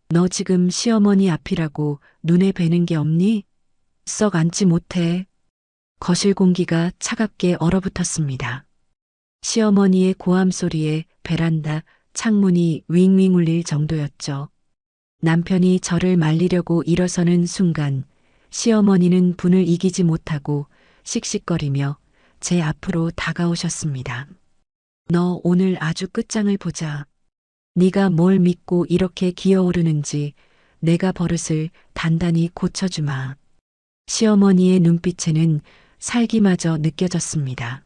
너 지금 시어머니 앞이라고 눈에 뵈는 게 없니? 썩 앉지 못해. 거실 공기가 차갑게 얼어붙었습니다. 시어머니의 고함 소리에 베란다 창문이 윙윙 울릴 정도였죠. 남편이 저를 말리려고 일어서는 순간 시어머니는 분을 이기지 못하고 씩씩거리며 제 앞으로 다가오셨습니다. 너 오늘 아주 끝장을 보자. 네가 뭘 믿고 이렇게 기어오르는지 내가 버릇을 단단히 고쳐주마. 시어머니의 눈빛에는 살기마저 느껴졌습니다.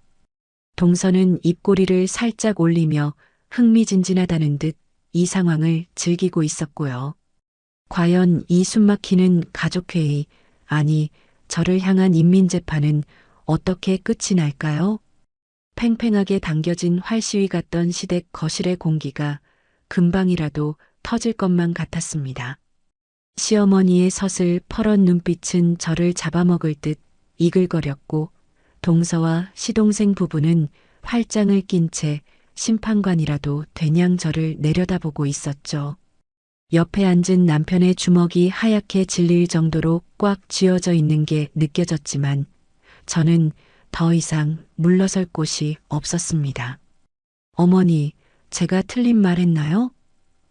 동서는 입꼬리를 살짝 올리며 흥미진진하다는 듯 이 상황을 즐기고 있었고요. 과연 이 숨막히는 가족회의, 아니 저를 향한 인민재판은 어떻게 끝이 날까요? 팽팽하게 당겨진 활시위 같던 시댁 거실의 공기가 금방이라도 터질 것만 같았습니다. 시어머니의 서슬 퍼런 눈빛은 저를 잡아먹을 듯 이글거렸고 동서와 시동생 부부는 팔짱을 낀 채 심판관이라도 되냥 저를 내려다보고 있었죠. 옆에 앉은 남편의 주먹이 하얗게 질릴 정도로 꽉 쥐어져 있는 게 느껴졌지만 저는 더 이상 물러설 곳이 없었습니다. 어머니, 제가 틀린 말 했나요?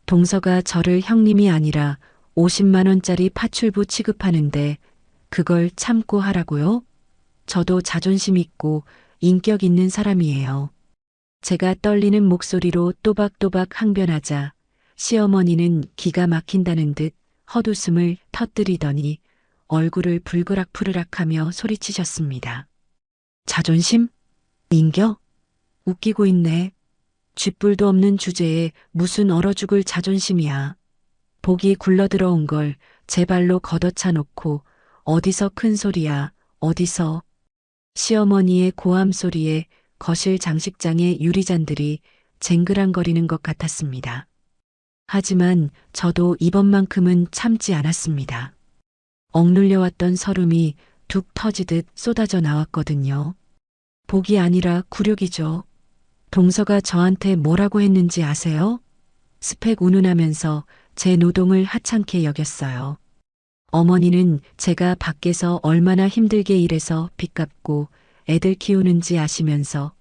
동서가 저를 형님이 아니라 50만 원짜리 파출부 취급하는데 그걸 참고 하라고요? 저도 자존심 있고 인격 있는 사람이에요. 제가 떨리는 목소리로 또박또박 항변하자 시어머니는 기가 막힌다는 듯 헛웃음을 터뜨리더니 얼굴을 불그락푸르락하며 소리치셨습니다. 자존심? 인격? 웃기고 있네. 쥐뿔도 없는 주제에 무슨 얼어 죽을 자존심이야. 복이 굴러들어온 걸 제 발로 걷어차 놓고 어디서 큰 소리야, 어디서. 시어머니의 고함 소리에 거실 장식장의 유리잔들이 쟁그랑거리는 것 같았습니다. 하지만 저도 이번만큼은 참지 않았습니다. 억눌려왔던 서름이 툭 터지듯 쏟아져 나왔거든요. 복이 아니라 굴욕이죠. 동서가 저한테 뭐라고 했는지 아세요? 스펙 운운하면서 제 노동을 하찮게 여겼어요. 어머니는 제가 밖에서 얼마나 힘들게 일해서 빚 갚고 애들 키우는지 아시면서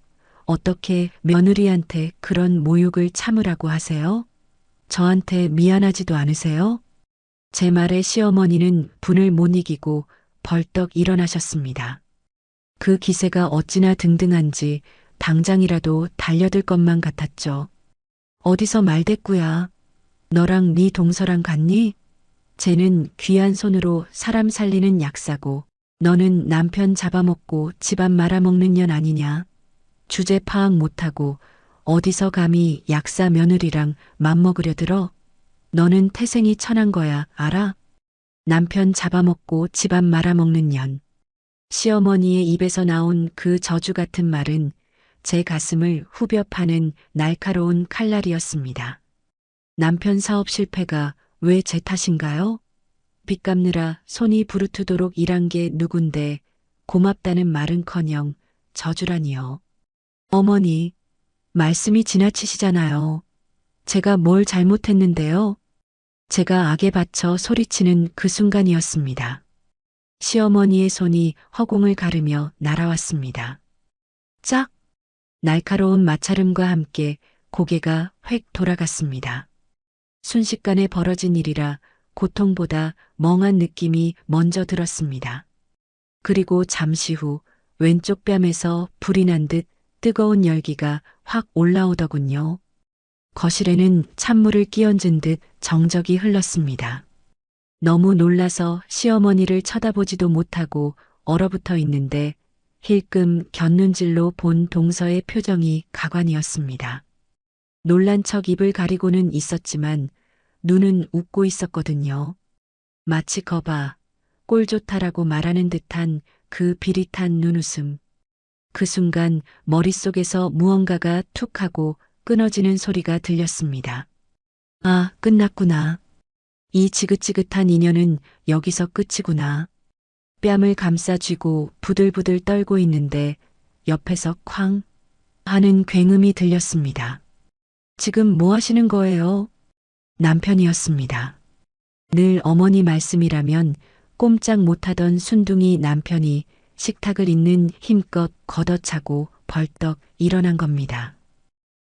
어떻게 며느리한테 그런 모욕을 참으라고 하세요? 저한테 미안하지도 않으세요? 제 말에 시어머니는 분을 못 이기고 벌떡 일어나셨습니다. 그 기세가 어찌나 등등한지 당장이라도 달려들 것만 같았죠. 어디서 말대꾸야. 너랑 네 동서랑 같니? 쟤는 귀한 손으로 사람 살리는 약사고 너는 남편 잡아먹고 집안 말아먹는 년 아니냐. 주제 파악 못하고 어디서 감히 약사 며느리랑 맘먹으려 들어? 너는 태생이 천한 거야, 알아? 남편 잡아먹고 집안 말아먹는 년. 시어머니의 입에서 나온 그 저주 같은 말은 제 가슴을 후벼 파는 날카로운 칼날이었습니다. 남편 사업 실패가 왜 제 탓인가요? 빚 갚느라 손이 부르트도록 일한 게 누군데 고맙다는 말은커녕 저주라니요. 어머니, 말씀이 지나치시잖아요. 제가 뭘 잘못했는데요? 제가 악에 받쳐 소리치는 그 순간이었습니다. 시어머니의 손이 허공을 가르며 날아왔습니다. 짝! 날카로운 마찰음과 함께 고개가 획 돌아갔습니다. 순식간에 벌어진 일이라 고통보다 멍한 느낌이 먼저 들었습니다. 그리고 잠시 후 왼쪽 뺨에서 불이 난 듯 뜨거운 열기가 확 올라오더군요. 거실에는 찬물을 끼얹은 듯 정적이 흘렀습니다. 너무 놀라서 시어머니를 쳐다보지도 못하고 얼어붙어 있는데 힐끔 곁눈질로 본 동서의 표정이 가관이었습니다. 놀란 척 입을 가리고는 있었지만 눈은 웃고 있었거든요. 마치 거봐, 꼴 좋다라고 말하는 듯한 그 비릿한 눈웃음. 그 순간 머릿속에서 무언가가 툭 하고 끊어지는 소리가 들렸습니다. 아, 끝났구나. 이 지긋지긋한 인연은 여기서 끝이구나. 뺨을 감싸 쥐고 부들부들 떨고 있는데 옆에서 쾅 하는 굉음이 들렸습니다. 지금 뭐 하시는 거예요? 남편이었습니다. 늘 어머니 말씀이라면 꼼짝 못하던 순둥이 남편이 식탁을 잇는 힘껏 걷어차고 벌떡 일어난 겁니다.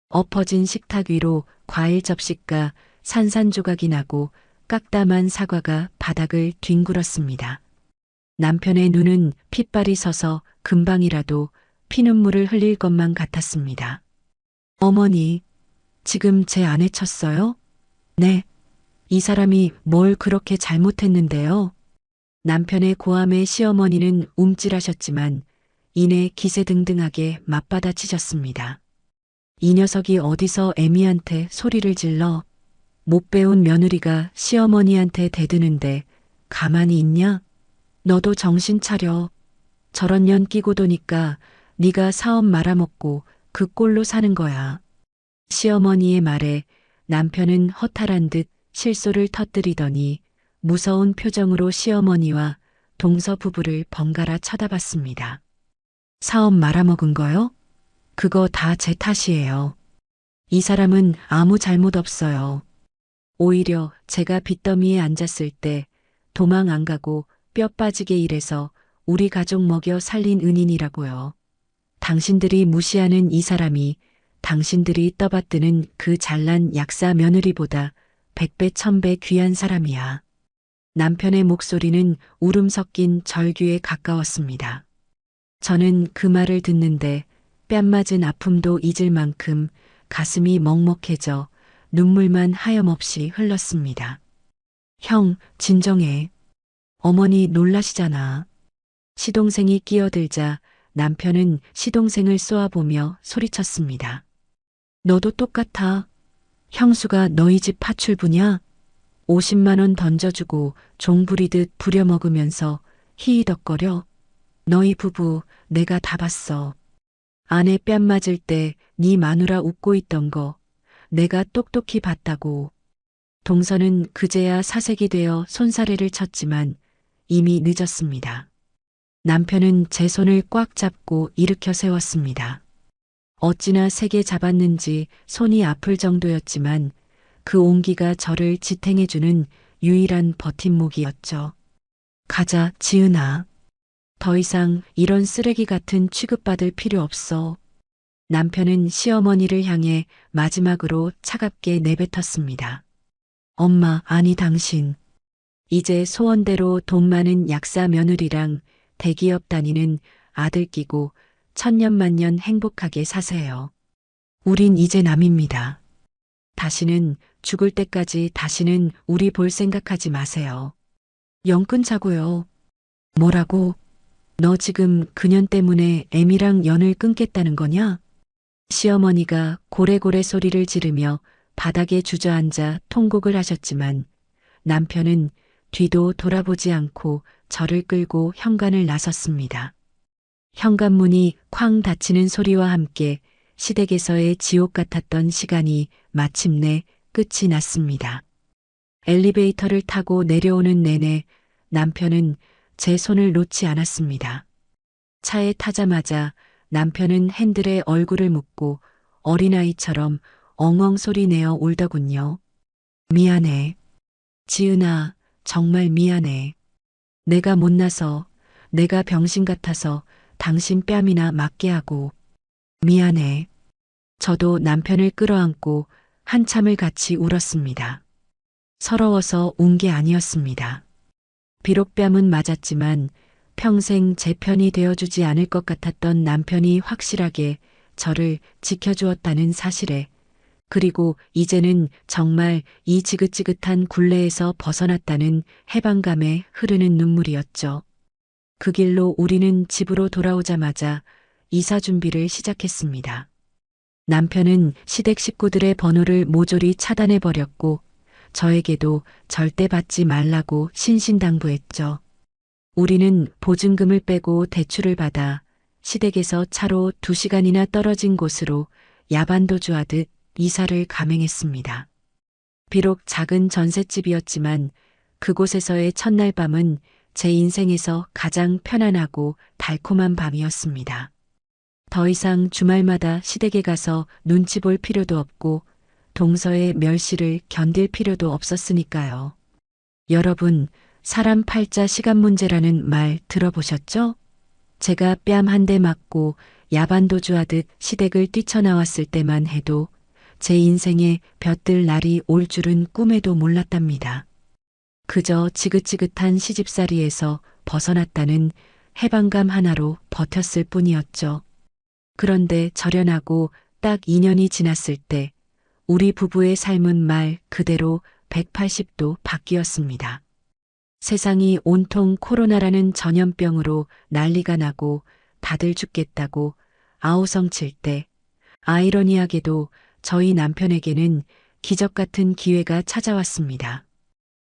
엎어진 식탁 위로 과일 접시가 산산조각이 나고 깍담한 사과가 바닥을 뒹굴었습니다. 남편의 눈은 핏발이 서서 금방이라도 피눈물을 흘릴 것만 같았습니다. 어머니, 지금 제 아내 쳤어요? 네. 이 사람이 뭘 그렇게 잘못했는데요? 남편의 고함에 시어머니는 움찔하셨지만 이내 기세등등하게 맞받아치셨습니다. 이 녀석이 어디서 애미한테 소리를 질러 못 배운 며느리가 시어머니한테 대드는데 가만히 있냐? 너도 정신 차려. 저런 년 끼고 도니까 네가 사업 말아먹고 그 꼴로 사는 거야. 시어머니의 말에 남편은 허탈한 듯 실소를 터뜨리더니 무서운 표정으로 시어머니와 동서 부부를 번갈아 쳐다봤습니다. 사업 말아먹은 거요? 그거 다 제 탓이에요. 이 사람은 아무 잘못 없어요. 오히려 제가 빚더미에 앉았을 때 도망 안 가고 뼈 빠지게 일해서 우리 가족 먹여 살린 은인이라고요. 당신들이 무시하는 이 사람이 당신들이 떠받드는 그 잘난 약사 며느리보다 100배 1000배 귀한 사람이야. 남편의 목소리는 울음 섞인 절규에 가까웠습니다. 저는 그 말을 듣는데 뺨 맞은 아픔도 잊을 만큼 가슴이 먹먹해져 눈물만 하염없이 흘렀습니다. 형, 진정해. 어머니 놀라시잖아. 시동생이 끼어들자 남편은 시동생을 쏘아보며 소리쳤습니다. 너도 똑같아. 형수가 너희 집 파출부냐? 50만 원 던져주고 종 부리듯 부려먹으면서 히히덕거려. 너희 부부 내가 다 봤어. 아내 뺨 맞을 때 네 마누라 웃고 있던 거 내가 똑똑히 봤다고. 동서는 그제야 사색이 되어 손사래를 쳤지만 이미 늦었습니다. 남편은 제 손을 꽉 잡고 일으켜 세웠습니다. 어찌나 세게 잡았는지 손이 아플 정도였지만 그 온기가 저를 지탱해주는 유일한 버팀목이었죠. 가자, 지은아. 더 이상 이런 쓰레기 같은 취급받을 필요 없어. 남편은 시어머니를 향해 마지막으로 차갑게 내뱉었습니다. 엄마, 아니 당신. 이제 소원대로 돈 많은 약사 며느리랑 대기업 다니는 아들 끼고 천년만년 행복하게 사세요. 우린 이제 남입니다. 다시는 죽을 때까지 다시는 우리 볼 생각하지 마세요. 영 끊자고요. 뭐라고? 너 지금 그년 때문에 애미랑 연을 끊겠다는 거냐? 시어머니가 고래고래 소리를 지르며 바닥에 주저앉아 통곡을 하셨지만 남편은 뒤도 돌아보지 않고 저를 끌고 현관을 나섰습니다. 현관문이 쾅 닫히는 소리와 함께 시댁에서의 지옥 같았던 시간이 마침내 끝이 났습니다. 엘리베이터를 타고 내려오는 내내 남편은 제 손을 놓지 않았습니다. 차에 타자마자 남편은 핸들에 얼굴을 묻고 어린아이처럼 엉엉 소리 내어 울더군요. 미안해. 지은아, 정말 미안해. 내가 못나서, 내가 병신 같아서 당신 뺨이나 맞게 하고. 미안해. 저도 남편을 끌어안고 한참을 같이 울었습니다. 서러워서 운 게 아니었습니다. 비록 뺨은 맞았지만 평생 제 편이 되어주지 않을 것 같았던 남편이 확실하게 저를 지켜주었다는 사실에, 그리고 이제는 정말 이 지긋지긋한 굴레에서 벗어났다는 해방감에 흐르는 눈물이었죠. 그 길로 우리는 집으로 돌아오자마자 이사 준비를 시작했습니다. 남편은 시댁 식구들의 번호를 모조리 차단해버렸고 저에게도 절대 받지 말라고 신신당부했죠. 우리는 보증금을 빼고 대출을 받아 시댁에서 차로 2시간이나 떨어진 곳으로 야반도주하듯 이사를 감행했습니다. 비록 작은 전셋집이었지만 그곳에서의 첫날 밤은 제 인생에서 가장 편안하고 달콤한 밤이었습니다. 더 이상 주말마다 시댁에 가서 눈치 볼 필요도 없고 동서의 멸시를 견딜 필요도 없었으니까요. 여러분, 사람 팔자 시간 문제라는 말 들어보셨죠? 제가 뺨 한 대 맞고 야반도주하듯 시댁을 뛰쳐나왔을 때만 해도 제 인생에 볕들 날이 올 줄은 꿈에도 몰랐답니다. 그저 지긋지긋한 시집살이에서 벗어났다는 해방감 하나로 버텼을 뿐이었죠. 그런데 절연하고 딱 2년이 지났을 때 우리 부부의 삶은 말 그대로 180도 바뀌었습니다. 세상이 온통 코로나라는 전염병으로 난리가 나고 다들 죽겠다고 아우성칠 때 아이러니하게도 저희 남편에게는 기적 같은 기회가 찾아왔습니다.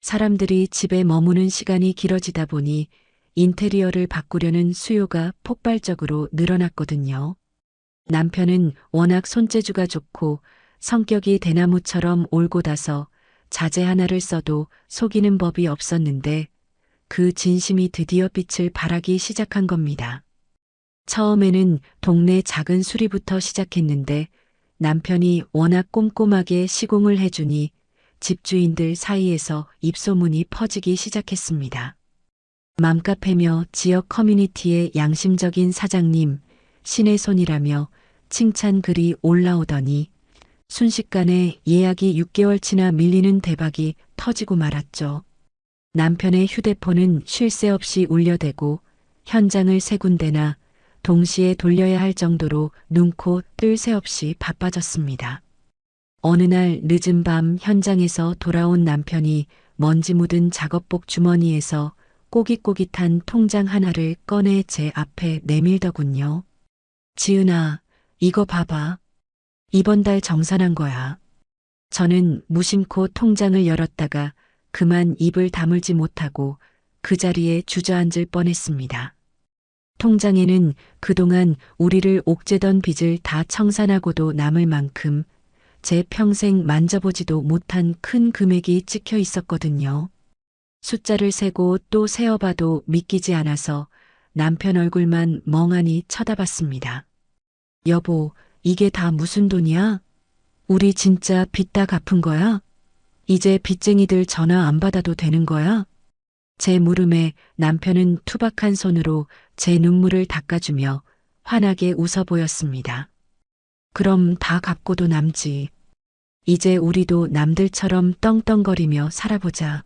사람들이 집에 머무는 시간이 길어지다 보니 인테리어를 바꾸려는 수요가 폭발적으로 늘어났거든요. 남편은 워낙 손재주가 좋고 성격이 대나무처럼 올곧아서 자재 하나를 써도 속이는 법이 없었는데 그 진심이 드디어 빛을 발하기 시작한 겁니다. 처음에는 동네 작은 수리부터 시작했는데 남편이 워낙 꼼꼼하게 시공을 해주니 집주인들 사이에서 입소문이 퍼지기 시작했습니다. 맘카페며 지역 커뮤니티의 양심적인 사장님, 신의 손이라며 칭찬 글이 올라오더니 순식간에 예약이 6개월치나 밀리는 대박이 터지고 말았죠. 남편의 휴대폰은 쉴 새 없이 울려대고 현장을 3군데나 동시에 돌려야 할 정도로 눈코 뜰 새 없이 바빠졌습니다. 어느 날 늦은 밤 현장에서 돌아온 남편이 먼지 묻은 작업복 주머니에서 꼬깃꼬깃한 통장 하나를 꺼내 제 앞에 내밀더군요. 지은아, 이거 봐봐. 이번 달 정산한 거야. 저는 무심코 통장을 열었다가 그만 입을 다물지 못하고 그 자리에 주저앉을 뻔했습니다. 통장에는 그동안 우리를 옥죄던 빚을 다 청산하고도 남을 만큼 제 평생 만져보지도 못한 큰 금액이 찍혀 있었거든요. 숫자를 세고 또 세어봐도 믿기지 않아서 남편 얼굴만 멍하니 쳐다봤습니다. 여보, 이게 다 무슨 돈이야? 우리 진짜 빚 다 갚은 거야? 이제 빚쟁이들 전화 안 받아도 되는 거야? 제 물음에 남편은 투박한 손으로 제 눈물을 닦아주며 환하게 웃어 보였습니다. 그럼 다 갚고도 남지. 이제 우리도 남들처럼 떵떵거리며 살아보자.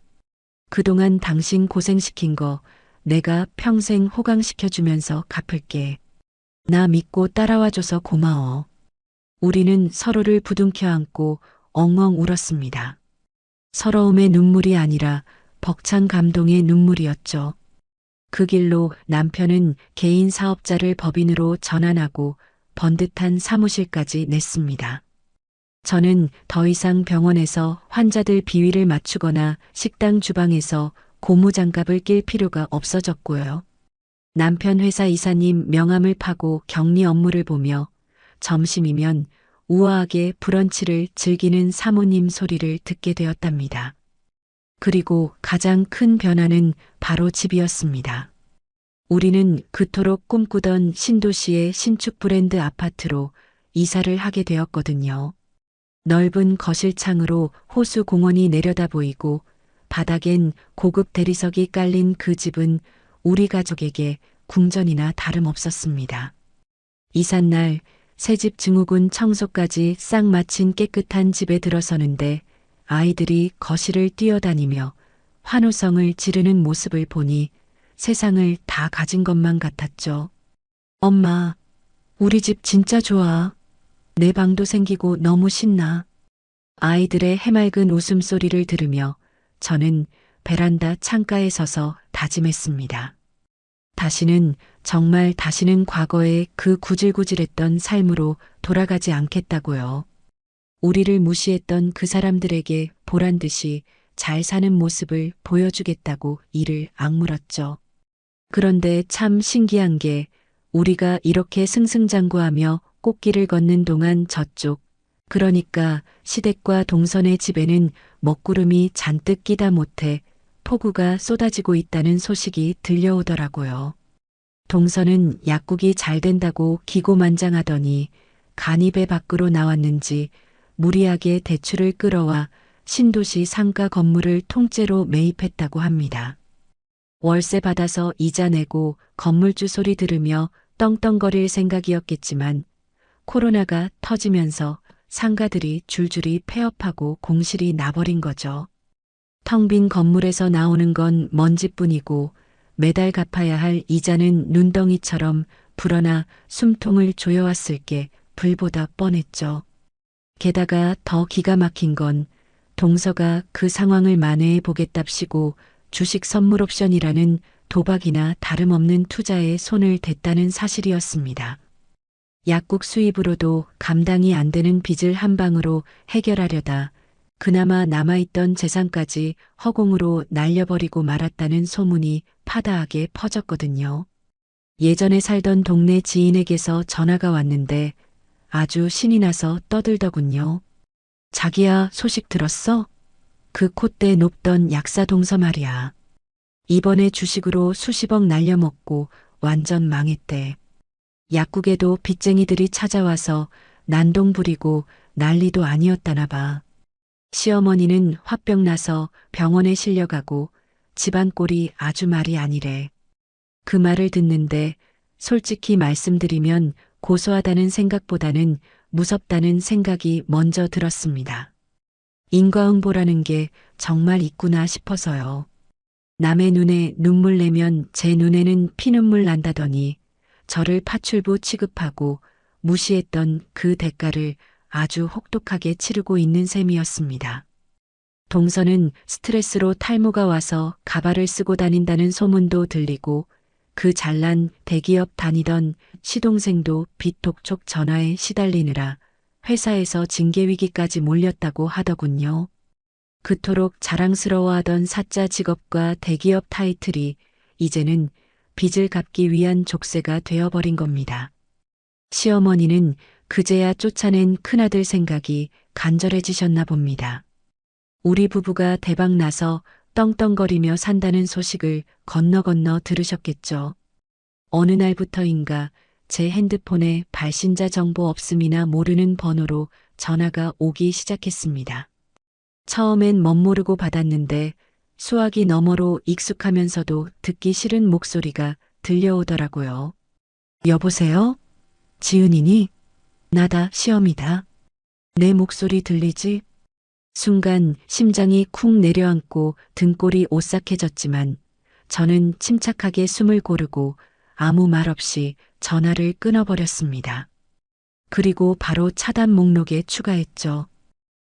그동안 당신 고생시킨 거 내가 평생 호강시켜주면서 갚을게. 나 믿고 따라와줘서 고마워. 우리는 서로를 부둥켜 안고 엉엉 울었습니다. 서러움의 눈물이 아니라 벅찬 감동의 눈물이었죠. 그 길로 남편은 개인 사업자를 법인으로 전환하고 번듯한 사무실까지 냈습니다. 저는 더 이상 병원에서 환자들 비위를 맞추거나 식당 주방에서 고무장갑을 낄 필요가 없어졌고요. 남편 회사 이사님 명함을 파고 격리 업무를 보며 점심이면 우아하게 브런치를 즐기는 사모님 소리를 듣게 되었답니다. 그리고 가장 큰 변화는 바로 집이었습니다. 우리는 그토록 꿈꾸던 신도시의 신축 브랜드 아파트로 이사를 하게 되었거든요. 넓은 거실 창으로 호수 공원이 내려다 보이고 바닥엔 고급 대리석이 깔린 그 집은 우리 가족에게 궁전이나 다름없었습니다. 이삿날 새집 증후군 청소까지 싹 마친 깨끗한 집에 들어서는데 아이들이 거실을 뛰어다니며 환호성을 지르는 모습을 보니 세상을 다 가진 것만 같았죠. 엄마, 우리 집 진짜 좋아. 내 방도 생기고 너무 신나. 아이들의 해맑은 웃음소리를 들으며 저는 베란다 창가에 서서 다짐했습니다. 다시는 정말 다시는 과거의 그 구질구질했던 삶으로 돌아가지 않겠다고요. 우리를 무시했던 그 사람들에게 보란 듯이 잘 사는 모습을 보여주겠다고 이를 악물었죠. 그런데 참 신기한 게 우리가 이렇게 승승장구하며 꽃길을 걷는 동안 저쪽, 그러니까 시댁과 동선의 집에는 먹구름이 잔뜩 끼다 못해 폭우가 쏟아지고 있다는 소식이 들려오더라고요. 동선은 약국이 잘 된다고 기고만장하더니 간입의 밖으로 나왔는지 무리하게 대출을 끌어와 신도시 상가 건물을 통째로 매입했다고 합니다. 월세 받아서 이자 내고 건물주 소리 들으며 떵떵거릴 생각이었겠지만 코로나가 터지면서 상가들이 줄줄이 폐업하고 공실이 나버린 거죠. 텅 빈 건물에서 나오는 건 먼지뿐이고 매달 갚아야 할 이자는 눈덩이처럼 불어나 숨통을 조여왔을 게 불보다 뻔했죠. 게다가 더 기가 막힌 건 동서가 그 상황을 만회해 보겠답시고 주식 선물 옵션이라는 도박이나 다름없는 투자에 손을 댔다는 사실이었습니다. 약국 수입으로도 감당이 안 되는 빚을 한 방으로 해결하려다 그나마 남아있던 재산까지 허공으로 날려버리고 말았다는 소문이 파다하게 퍼졌거든요. 예전에 살던 동네 지인에게서 전화가 왔는데 아주 신이 나서 떠들더군요. 자기야, 소식 들었어? 그 콧대 높던 약사 동서 말이야. 이번에 주식으로 수십억 날려먹고 완전 망했대. 약국에도 빚쟁이들이 찾아와서 난동 부리고 난리도 아니었다나 봐. 시어머니는 화병 나서 병원에 실려가고 집안 꼴이 아주 말이 아니래. 그 말을 듣는데 솔직히 말씀드리면 고소하다는 생각보다는 무섭다는 생각이 먼저 들었습니다. 인과응보라는 게 정말 있구나 싶어서요. 남의 눈에 눈물 내면 제 눈에는 피눈물 난다더니 저를 파출부 취급하고 무시했던 그 대가를 아주 혹독하게 치르고 있는 셈이었습니다. 동서는 스트레스로 탈모가 와서 가발을 쓰고 다닌다는 소문도 들리고 그 잘난 대기업 다니던 시동생도 빚독촉 전화에 시달리느라 회사에서 징계 위기까지 몰렸다고 하더군요. 그토록 자랑스러워하던 사자 직업과 대기업 타이틀이 이제는 빚을 갚기 위한 족쇄가 되어버린 겁니다. 시어머니는 그제야 쫓아낸 큰아들 생각이 간절해지셨나 봅니다. 우리 부부가 대박 나서 떵떵거리며 산다는 소식을 건너 들으셨겠죠. 어느 날부터인가 제 핸드폰에 발신자 정보 없음이나 모르는 번호로 전화가 오기 시작했습니다. 처음엔 멋모르고 받았는데 수화기 너머로 익숙하면서도 듣기 싫은 목소리가 들려오더라고요. 여보세요? 지은이니? 나다, 시험이다. 내 목소리 들리지? 순간 심장이 쿵 내려앉고 등골이 오싹해졌지만 저는 침착하게 숨을 고르고 아무 말 없이 전화를 끊어버렸습니다. 그리고 바로 차단 목록에 추가했죠.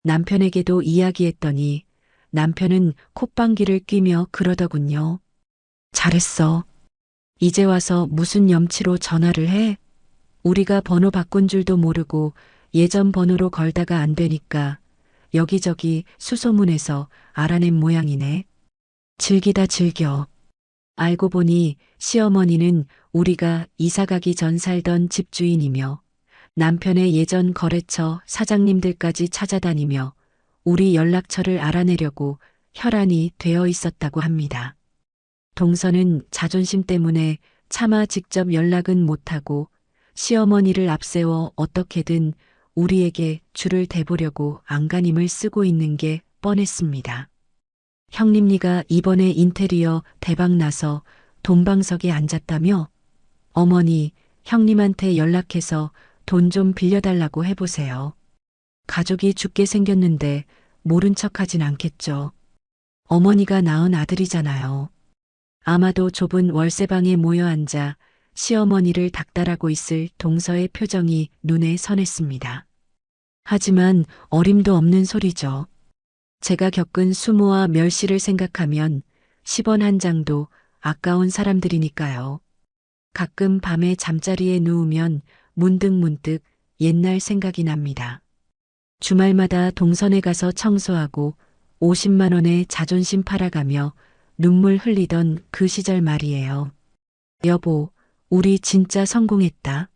남편에게도 이야기했더니 남편은 콧방귀를 뀌며 그러더군요. 잘했어. 이제 와서 무슨 염치로 전화를 해? 우리가 번호 바꾼 줄도 모르고 예전 번호로 걸다가 안 되니까 여기저기 수소문해서 알아낸 모양이네. 즐기다 즐겨. 알고 보니 시어머니는 우리가 이사가기 전 살던 집주인이며 남편의 예전 거래처 사장님들까지 찾아다니며 우리 연락처를 알아내려고 혈안이 되어 있었다고 합니다. 동서는 자존심 때문에 차마 직접 연락은 못하고 시어머니를 앞세워 어떻게든 우리에게 줄을 대보려고 안간힘을 쓰고 있는 게 뻔했습니다. 형님니가 이번에 인테리어 대박나서 돈방석에 앉았다며? 어머니, 형님한테 연락해서 돈 좀 빌려달라고 해보세요. 가족이 죽게 생겼는데 모른 척하진 않겠죠. 어머니가 낳은 아들이잖아요. 아마도 좁은 월세방에 모여 앉아 시어머니를 닥달하고 있을 동서의 표정이 눈에 선했습니다. 하지만 어림도 없는 소리죠. 제가 겪은 수모와 멸시를 생각하면 10원 한 장도 아까운 사람들이니까요. 가끔 밤에 잠자리에 누우면 문득문득 옛날 생각이 납니다. 주말마다 동선에 가서 청소하고 50만 원에 자존심 팔아가며 눈물 흘리던 그 시절 말이에요. 여보, 우리 진짜 성공했다.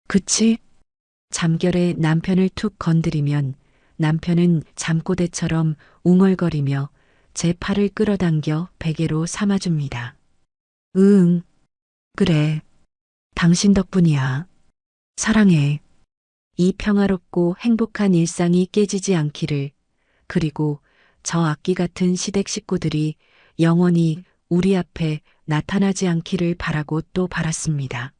그치? 잠결에 남편을 툭 건드리면 남편은 잠꼬대처럼 웅얼거리며 제 팔을 끌어당겨 베개로 삼아줍니다. 응, 그래. 당신 덕분이야. 사랑해. 이 평화롭고 행복한 일상이 깨지지 않기를, 그리고 저 악기 같은 시댁 식구들이 영원히 우리 앞에 나타나지 않기를 바라고 또 바랐습니다.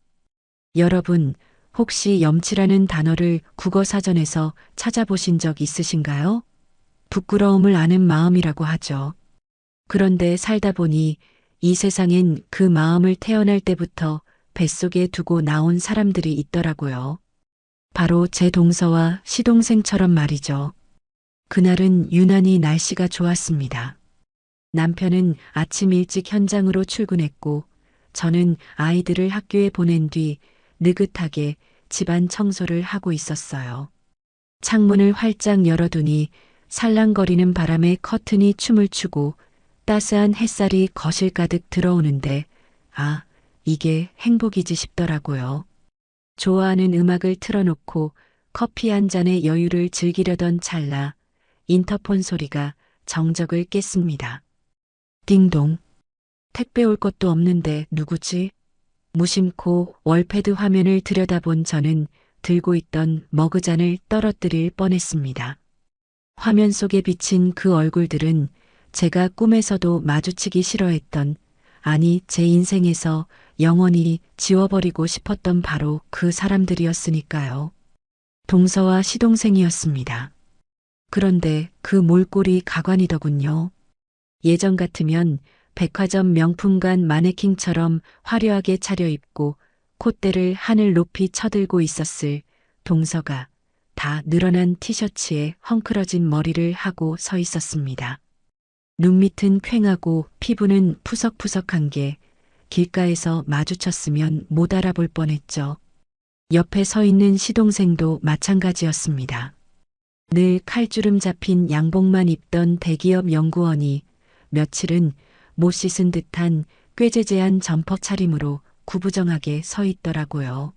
여러분, 혹시 염치라는 단어를 국어사전에서 찾아보신 적 있으신가요? 부끄러움을 아는 마음이라고 하죠. 그런데 살다 보니 이 세상엔 그 마음을 태어날 때부터 뱃속에 두고 나온 사람들이 있더라고요. 바로 제 동서와 시동생처럼 말이죠. 그날은 유난히 날씨가 좋았습니다. 남편은 아침 일찍 현장으로 출근했고 저는 아이들을 학교에 보낸 뒤 느긋하게 집안 청소를 하고 있었어요. 창문을 활짝 열어두니 살랑거리는 바람에 커튼이 춤을 추고 따스한 햇살이 거실 가득 들어오는데 아, 이게 행복이지 싶더라고요. 좋아하는 음악을 틀어놓고 커피 한 잔의 여유를 즐기려던 찰나 인터폰 소리가 정적을 깼습니다. 띵동. 택배 올 것도 없는데 누구지? 무심코 월패드 화면을 들여다본 저는 들고 있던 머그잔을 떨어뜨릴 뻔했습니다. 화면 속에 비친 그 얼굴들은 제가 꿈에서도 마주치기 싫어했던, 아니 제 인생에서 영원히 지워버리고 싶었던 바로 그 사람들이었으니까요. 동서와 시동생이었습니다. 그런데 그 몰골이 가관이더군요. 예전 같으면 백화점 명품관 마네킹처럼 화려하게 차려입고 콧대를 하늘 높이 쳐들고 있었을 동서가 다 늘어난 티셔츠에 헝클어진 머리를 하고 서 있었습니다. 눈밑은 퀭하고 피부는 푸석푸석한 게 길가에서 마주쳤으면 못 알아볼 뻔했죠. 옆에 서 있는 시동생도 마찬가지였습니다. 늘 칼주름 잡힌 양복만 입던 대기업 연구원이 며칠은 못 씻은 듯한 꾀재재한 점퍼 차림으로 구부정하게 서 있더라고요.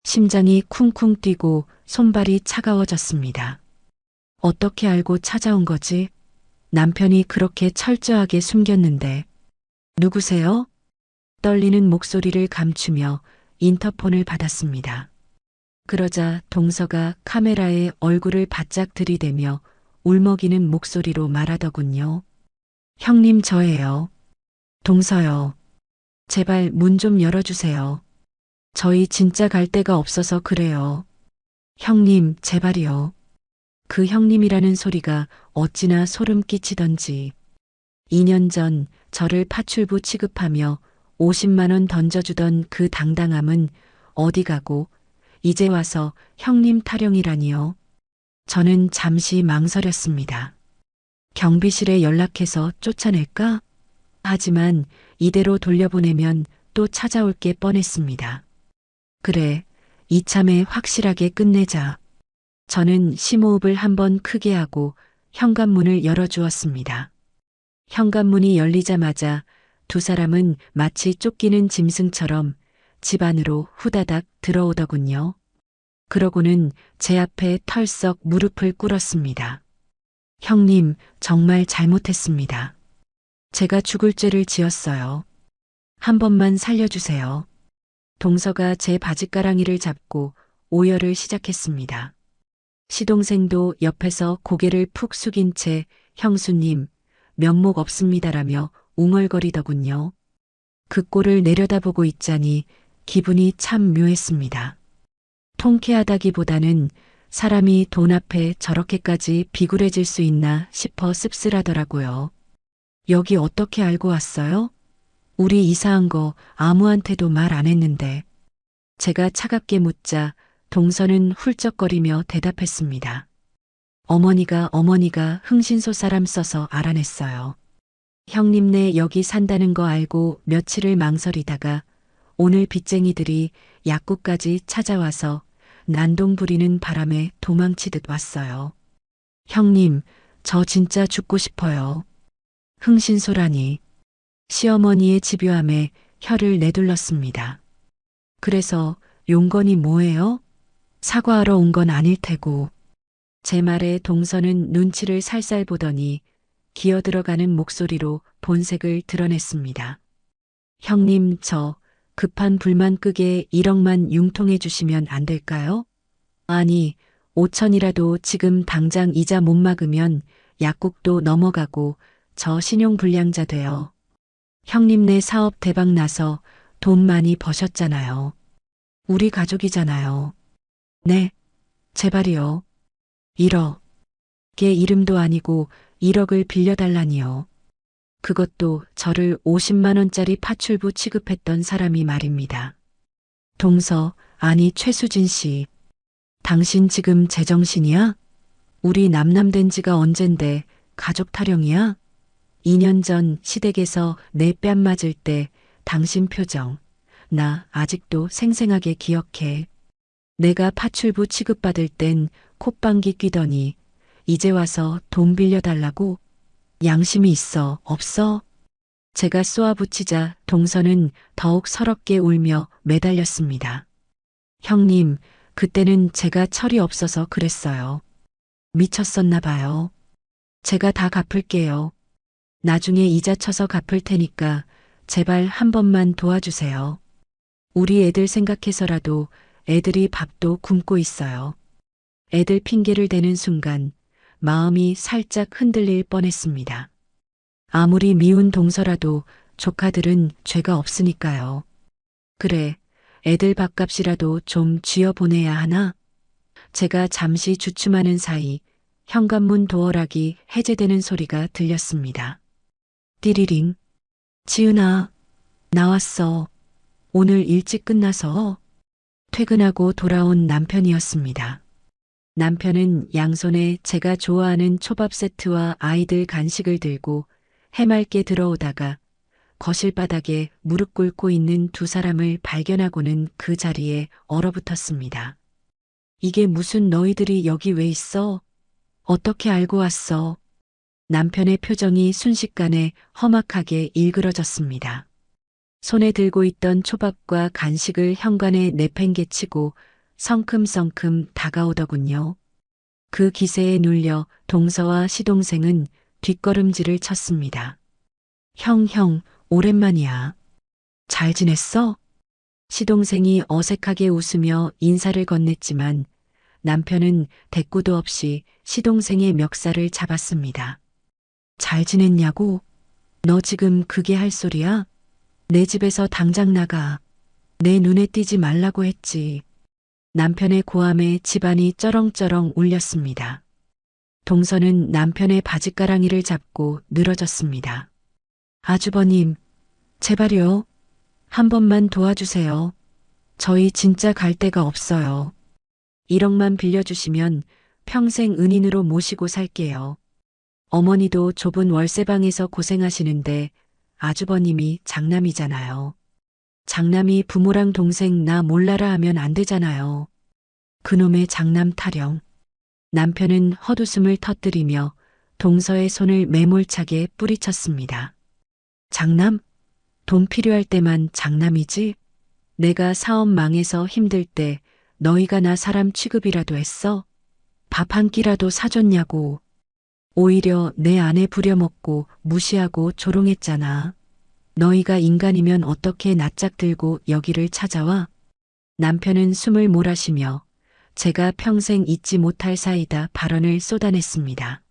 심장이 쿵쿵 뛰고 손발이 차가워졌습니다. 어떻게 알고 찾아온 거지? 남편이 그렇게 철저하게 숨겼는데. 누구세요? 떨리는 목소리를 감추며 인터폰을 받았습니다. 그러자 동서가 카메라에 얼굴을 바짝 들이대며 울먹이는 목소리로 말하더군요. 형님 저예요. 동서요. 제발 문 좀 열어주세요. 저희 진짜 갈 데가 없어서 그래요. 형님 제발이요. 그 형님이라는 소리가 어찌나 소름 끼치던지. 2년 전 저를 파출부 취급하며 50만 원 던져주던 그 당당함은 어디 가고 이제 와서 형님 타령이라니요. 저는 잠시 망설였습니다. 경비실에 연락해서 쫓아낼까? 하지만 이대로 돌려보내면 또 찾아올 게 뻔했습니다. 그래, 이참에 확실하게 끝내자. 저는 심호흡을 한번 크게 하고 현관문을 열어주었습니다. 현관문이 열리자마자 두 사람은 마치 쫓기는 짐승처럼 집 안으로 후다닥 들어오더군요. 그러고는 제 앞에 털썩 무릎을 꿇었습니다. 형님, 정말 잘못했습니다. 제가 죽을 죄를 지었어요. 한 번만 살려주세요. 동서가 제 바지가랑이를 잡고 오열을 시작했습니다. 시동생도 옆에서 고개를 푹 숙인 채 형수님, 면목 없습니다라며 웅얼거리더군요. 그 꼴을 내려다보고 있자니 기분이 참 묘했습니다. 통쾌하다기보다는 사람이 돈 앞에 저렇게까지 비굴해질 수 있나 싶어 씁쓸하더라고요. 여기 어떻게 알고 왔어요? 우리 이사한 거 아무한테도 말 안 했는데. 제가 차갑게 묻자 동서는 훌쩍거리며 대답했습니다. 어머니가 흥신소 사람 써서 알아냈어요. 형님네 여기 산다는 거 알고 며칠을 망설이다가 오늘 빚쟁이들이 약국까지 찾아와서 난동 부리는 바람에 도망치듯 왔어요. 형님, 저 진짜 죽고 싶어요. 흥신소라니. 시어머니의 집요함에 혀를 내둘렀습니다. 그래서 용건이 뭐예요? 사과하러 온 건 아닐 테고. 제 말에 동서는 눈치를 살살 보더니 기어들어가는 목소리로 본색을 드러냈습니다. 형님, 저 급한 불만 끄게 1억만 융통해 주시면 안 될까요? 아니, 5천이라도 지금 당장 이자 못 막으면 약국도 넘어가고 저 신용불량자 돼요. 형님네 사업 대박 나서 돈 많이 버셨잖아요. 우리 가족이잖아요. 네, 제발이요. 1억. 걔 이름도 아니고 1억을 빌려달라니요. 그것도 저를 50만 원짜리 파출부 취급했던 사람이 말입니다. 동서, 아니 최수진 씨. 당신 지금 제정신이야? 우리 남남된 지가 언젠데 가족 타령이야? 2년 전 시댁에서 내 뺨 맞을 때 당신 표정. 나 아직도 생생하게 기억해. 내가 파출부 취급받을 땐 콧방귀 뀌더니 이제 와서 돈 빌려달라고? 양심이 있어, 없어? 제가 쏘아붙이자 동서는 더욱 서럽게 울며 매달렸습니다. 형님, 그때는 제가 철이 없어서 그랬어요. 미쳤었나 봐요. 제가 다 갚을게요. 나중에 이자 쳐서 갚을 테니까 제발 한 번만 도와주세요. 우리 애들 생각해서라도 애들이 밥도 굶고 있어요. 애들 핑계를 대는 순간 마음이 살짝 흔들릴 뻔했습니다. 아무리 미운 동서라도 조카들은 죄가 없으니까요. 그래, 애들 밥값이라도 좀 쥐어보내야 하나? 제가 잠시 주춤하는 사이 현관문 도어락이 해제되는 소리가 들렸습니다. 띠리링. 지은아, 나왔어. 오늘 일찍 끝나서. 퇴근하고 돌아온 남편이었습니다. 남편은 양손에 제가 좋아하는 초밥 세트와 아이들 간식을 들고 해맑게 들어오다가 거실 바닥에 무릎 꿇고 있는 두 사람을 발견하고는 그 자리에 얼어붙었습니다. 이게 무슨 너희들이 여기 왜 있어? 어떻게 알고 왔어? 남편의 표정이 순식간에 험악하게 일그러졌습니다. 손에 들고 있던 초밥과 간식을 현관에 내팽개치고 성큼성큼 다가오더군요. 그 기세에 눌려 동서와 시동생은 뒷걸음질을 쳤습니다. 형, 오랜만이야. 잘 지냈어? 시동생이 어색하게 웃으며 인사를 건넸지만 남편은 대꾸도 없이 시동생의 멱살을 잡았습니다. 잘 지냈냐고? 너 지금 그게 할 소리야? 내 집에서 당장 나가. 내 눈에 띄지 말라고 했지. 남편의 고함에 집안이 쩌렁쩌렁 울렸습니다. 동서는 남편의 바짓가랑이를 잡고 늘어졌습니다. 아주버님, 제발요. 한 번만 도와주세요. 저희 진짜 갈 데가 없어요. 1억만 빌려주시면 평생 은인으로 모시고 살게요. 어머니도 좁은 월세방에서 고생하시는데 아주버님이 장남이잖아요. 장남이 부모랑 동생 나 몰라라 하면 안 되잖아요. 그놈의 장남 타령. 남편은 헛웃음을 터뜨리며 동서의 손을 매몰차게 뿌리쳤습니다. 장남? 돈 필요할 때만 장남이지? 내가 사업 망해서 힘들 때 너희가 나 사람 취급이라도 했어? 밥 한 끼라도 사줬냐고. 오히려 내 아내 부려먹고 무시하고 조롱했잖아. 너희가 인간이면 어떻게 낯짝 들고 여기를 찾아와? 남편은 숨을 몰아쉬며 제가 평생 잊지 못할 사이다 발언을 쏟아냈습니다.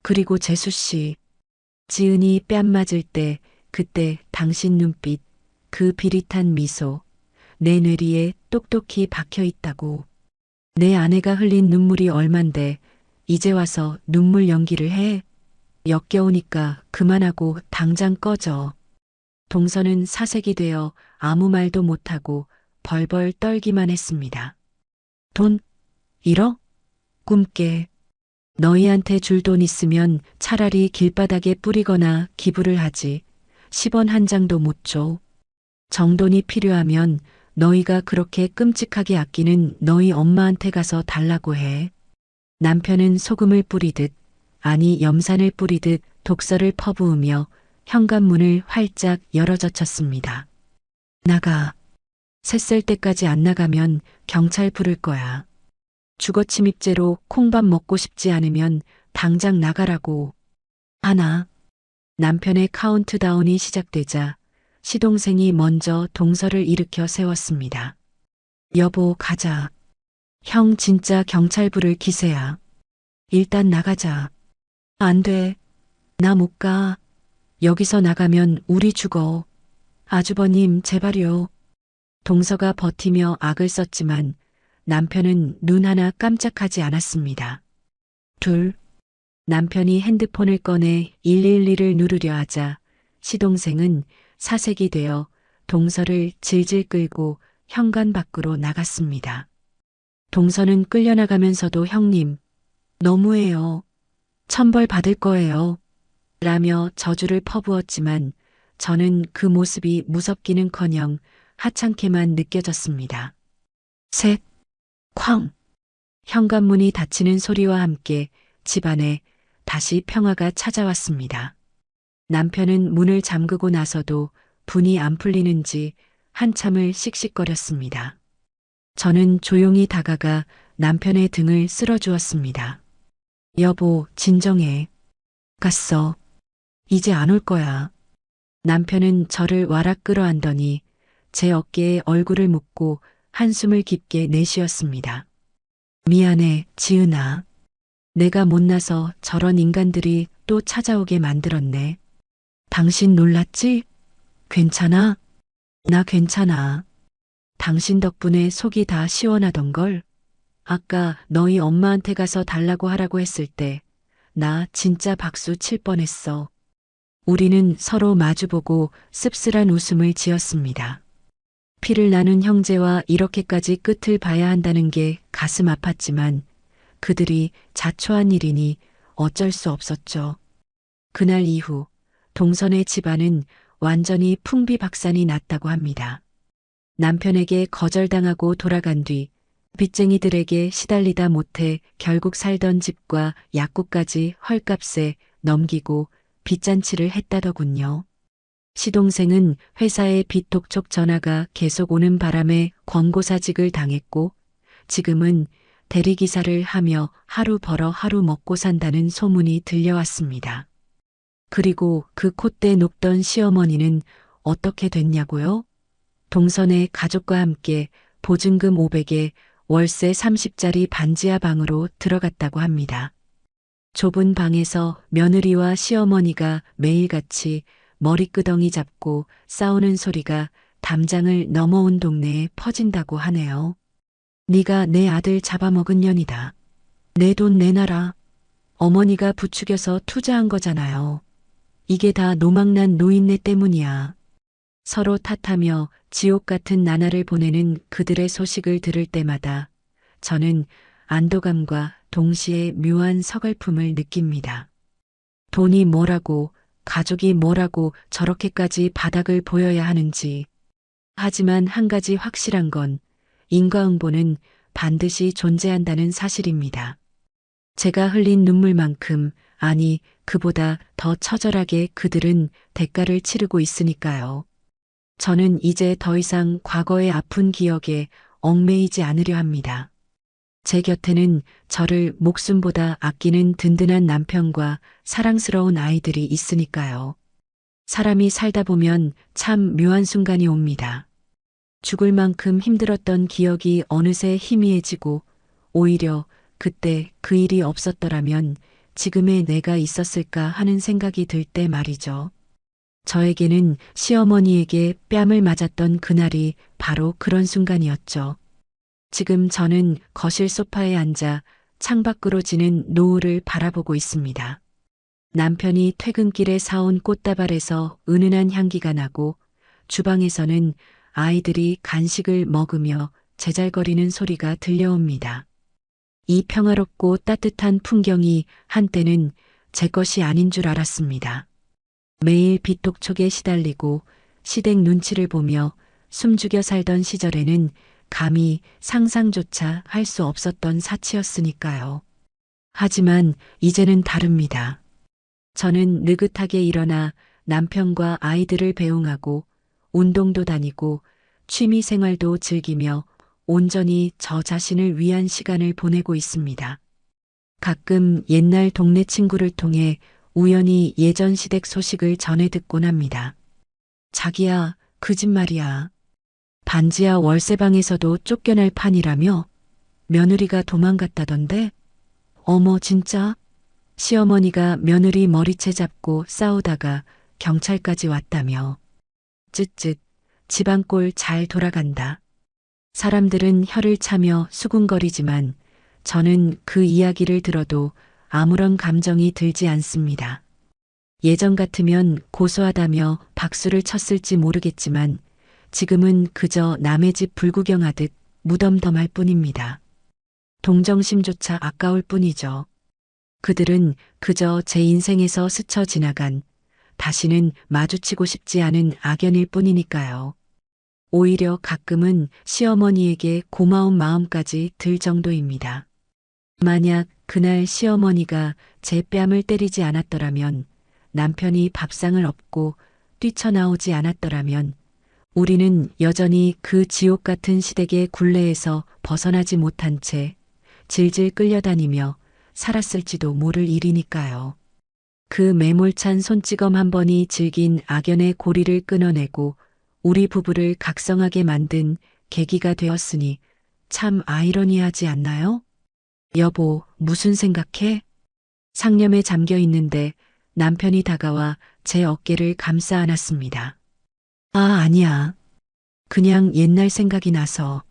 그리고 재수 씨, 지은이 뺨 맞을 때 그때 당신 눈빛, 그 비릿한 미소, 내 뇌리에 똑똑히 박혀 있다고. 내 아내가 흘린 눈물이 얼만데 이제 와서 눈물 연기를 해? 역겨우니까 그만하고 당장 꺼져. 동서는 사색이 되어 아무 말도 못하고 벌벌 떨기만 했습니다. 돈? 1억? 꿈깨. 너희한테 줄 돈 있으면 차라리 길바닥에 뿌리거나 기부를 하지. 10원 한 장도 못 줘. 정돈이 필요하면 너희가 그렇게 끔찍하게 아끼는 너희 엄마한테 가서 달라고 해. 남편은 소금을 뿌리듯, 아니 염산을 뿌리듯 독서를 퍼부으며 현관문을 활짝 열어젖혔습니다. 나가. 셋셀 때까지 안 나가면 경찰 부를 거야. 주거침입죄로 콩밥 먹고 싶지 않으면 당장 나가라고. 하나. 남편의 카운트다운이 시작되자 시동생이 먼저 동서를 일으켜 세웠습니다. 여보, 가자. 형 진짜 경찰 부를 기세야. 일단 나가자. 안 돼. 나 못 가. 여기서 나가면 우리 죽어. 아주버님, 제발요. 동서가 버티며 악을 썼지만 남편은 눈 하나 깜짝하지 않았습니다. 둘. 남편이 핸드폰을 꺼내 112를 누르려 하자 시동생은 사색이 되어 동서를 질질 끌고 현관 밖으로 나갔습니다. 동서는 끌려나가면서도 형님, 너무해요. 천벌 받을 거예요. 라며 저주를 퍼부었지만 저는 그 모습이 무섭기는커녕 하찮게만 느껴졌습니다. 셋, 쾅. 현관문이 닫히는 소리와 함께 집안에 다시 평화가 찾아왔습니다. 남편은 문을 잠그고 나서도 분이 안 풀리는지 한참을 씩씩거렸습니다. 저는 조용히 다가가 남편의 등을 쓸어주었습니다. 여보, 진정해. 갔어. 이제 안 올 거야. 남편은 저를 와락 끌어안더니 제 어깨에 얼굴을 묻고 한숨을 깊게 내쉬었습니다. 미안해, 지은아. 내가 못나서 저런 인간들이 또 찾아오게 만들었네. 당신 놀랐지? 괜찮아? 나 괜찮아. 당신 덕분에 속이 다 시원하던걸. 아까 너희 엄마한테 가서 달라고 하라고 했을 때 나 진짜 박수 칠 뻔했어. 우리는 서로 마주보고 씁쓸한 웃음을 지었습니다. 피를 나눈 형제와 이렇게까지 끝을 봐야 한다는 게 가슴 아팠지만 그들이 자초한 일이니 어쩔 수 없었죠. 그날 이후 동선의 집안은 완전히 풍비박산이 났다고 합니다. 남편에게 거절당하고 돌아간 뒤 빚쟁이들에게 시달리다 못해 결국 살던 집과 약국까지 헐값에 넘기고 빚잔치를 했다더군요. 시동생은 회사에 빚독촉 전화가 계속 오는 바람에 권고사직을 당했고 지금은 대리기사를 하며 하루 벌어 하루 먹고 산다는 소문이 들려왔습니다. 그리고 그 콧대 높던 시어머니는 어떻게 됐냐고요? 동선에 가족과 함께 보증금 500에 월세 30짜리 반지하 방으로 들어갔다고 합니다. 좁은 방에서 며느리와 시어머니가 매일같이 머리끄덩이 잡고 싸우는 소리가 담장을 넘어온 동네에 퍼진다고 하네요. 네가 내 아들 잡아먹은 년이다. 내 돈 내놔라. 어머니가 부추겨서 투자한 거잖아요. 이게 다 노망난 노인네 때문이야. 서로 탓하며 지옥 같은 나날을 보내는 그들의 소식을 들을 때마다 저는 안도감과 동시에 묘한 서글픔을 느낍니다. 돈이 뭐라고, 가족이 뭐라고 저렇게까지 바닥을 보여야 하는지. 하지만 한 가지 확실한 건 인과응보는 반드시 존재한다는 사실입니다. 제가 흘린 눈물만큼, 아니, 그보다 더 처절하게 그들은 대가를 치르고 있으니까요. 저는 이제 더 이상 과거의 아픈 기억에 얽매이지 않으려 합니다. 제 곁에는 저를 목숨보다 아끼는 든든한 남편과 사랑스러운 아이들이 있으니까요. 사람이 살다 보면 참 묘한 순간이 옵니다. 죽을 만큼 힘들었던 기억이 어느새 희미해지고 오히려 그때 그 일이 없었더라면 지금의 내가 있었을까 하는 생각이 들 때 말이죠. 저에게는 시어머니에게 뺨을 맞았던 그날이 바로 그런 순간이었죠. 지금 저는 거실 소파에 앉아 창밖으로 지는 노을을 바라보고 있습니다. 남편이 퇴근길에 사온 꽃다발에서 은은한 향기가 나고 주방에서는 아이들이 간식을 먹으며 제잘거리는 소리가 들려옵니다. 이 평화롭고 따뜻한 풍경이 한때는 제 것이 아닌 줄 알았습니다. 매일 빚독촉에 시달리고 시댁 눈치를 보며 숨죽여 살던 시절에는 감히 상상조차 할 수 없었던 사치였으니까요. 하지만 이제는 다릅니다. 저는 느긋하게 일어나 남편과 아이들을 배웅하고 운동도 다니고 취미 생활도 즐기며 온전히 저 자신을 위한 시간을 보내고 있습니다. 가끔 옛날 동네 친구를 통해 우연히 예전 시댁 소식을 전해 듣곤 합니다. 자기야, 그 집 말이야. 반지하 월세방에서도 쫓겨날 판이라며 며느리가 도망갔다던데? 어머, 진짜? 시어머니가 며느리 머리채 잡고 싸우다가 경찰까지 왔다며. 쯧쯧, 집안꼴 잘 돌아간다. 사람들은 혀를 차며 수군거리지만 저는 그 이야기를 들어도 아무런 감정이 들지 않습니다. 예전 같으면 고소하다며 박수를 쳤을지 모르겠지만 지금은 그저 남의 집 불구경하듯 무덤덤할 뿐입니다. 동정심조차 아까울 뿐이죠. 그들은 그저 제 인생에서 스쳐 지나간, 다시는 마주치고 싶지 않은 악연일 뿐이니까요. 오히려 가끔은 시어머니에게 고마운 마음까지 들 정도입니다. 만약 그날 시어머니가 제 뺨을 때리지 않았더라면, 남편이 밥상을 엎고 뛰쳐나오지 않았더라면, 우리는 여전히 그 지옥 같은 시댁의 굴레에서 벗어나지 못한 채 질질 끌려다니며 살았을지도 모를 일이니까요. 그 매몰찬 손찌검 한 번이 질긴 악연의 고리를 끊어내고 우리 부부를 각성하게 만든 계기가 되었으니 참 아이러니하지 않나요? 여보, 무슨 생각해? 상념에 잠겨 있는데 남편이 다가와 제 어깨를 감싸 안았습니다. 아, 아니야. 그냥 옛날 생각이 나서.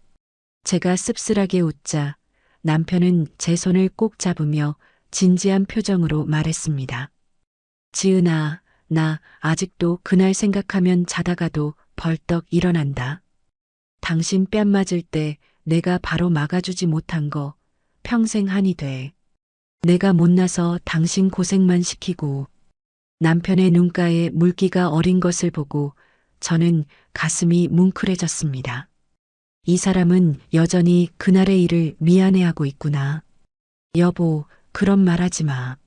제가 씁쓸하게 웃자 남편은 제 손을 꼭 잡으며 진지한 표정으로 말했습니다. 지은아, 나 아직도 그날 생각하면 자다가도 벌떡 일어난다. 당신 뺨 맞을 때 내가 바로 막아주지 못한 거 평생 한이 돼. 내가 못나서 당신 고생만 시키고. 남편의 눈가에 물기가 어린 것을 보고 저는 가슴이 뭉클해졌습니다. 이 사람은 여전히 그날의 일을 미안해하고 있구나. 여보, 그런 말 하지 마.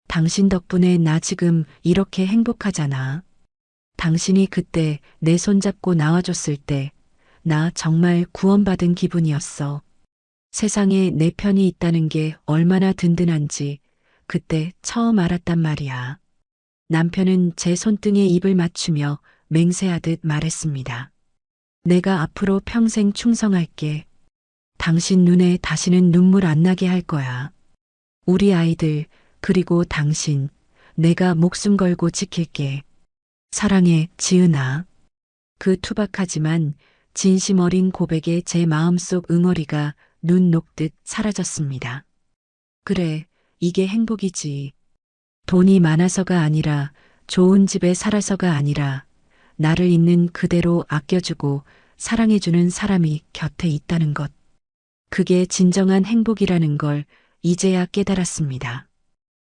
당신 덕분에 나 지금 이렇게 행복하잖아. 당신이 그때 내 손잡고 나와줬을 때 나 정말 구원받은 기분이었어. 세상에 내 편이 있다는 게 얼마나 든든한지 그때 처음 알았단 말이야. 남편은 제 손등에 입을 맞추며 맹세하듯 말했습니다. 내가 앞으로 평생 충성할게. 당신 눈에 다시는 눈물 안 나게 할 거야. 우리 아이들, 그리고 당신, 내가 목숨 걸고 지킬게. 사랑해, 지은아. 그 투박하지만 진심 어린 고백에 제 마음속 응어리가 눈 녹듯 사라졌습니다. 그래, 이게 행복이지. 돈이 많아서가 아니라, 좋은 집에 살아서가 아니라, 나를 있는 그대로 아껴주고 사랑해주는 사람이 곁에 있다는 것. 그게 진정한 행복이라는 걸 이제야 깨달았습니다.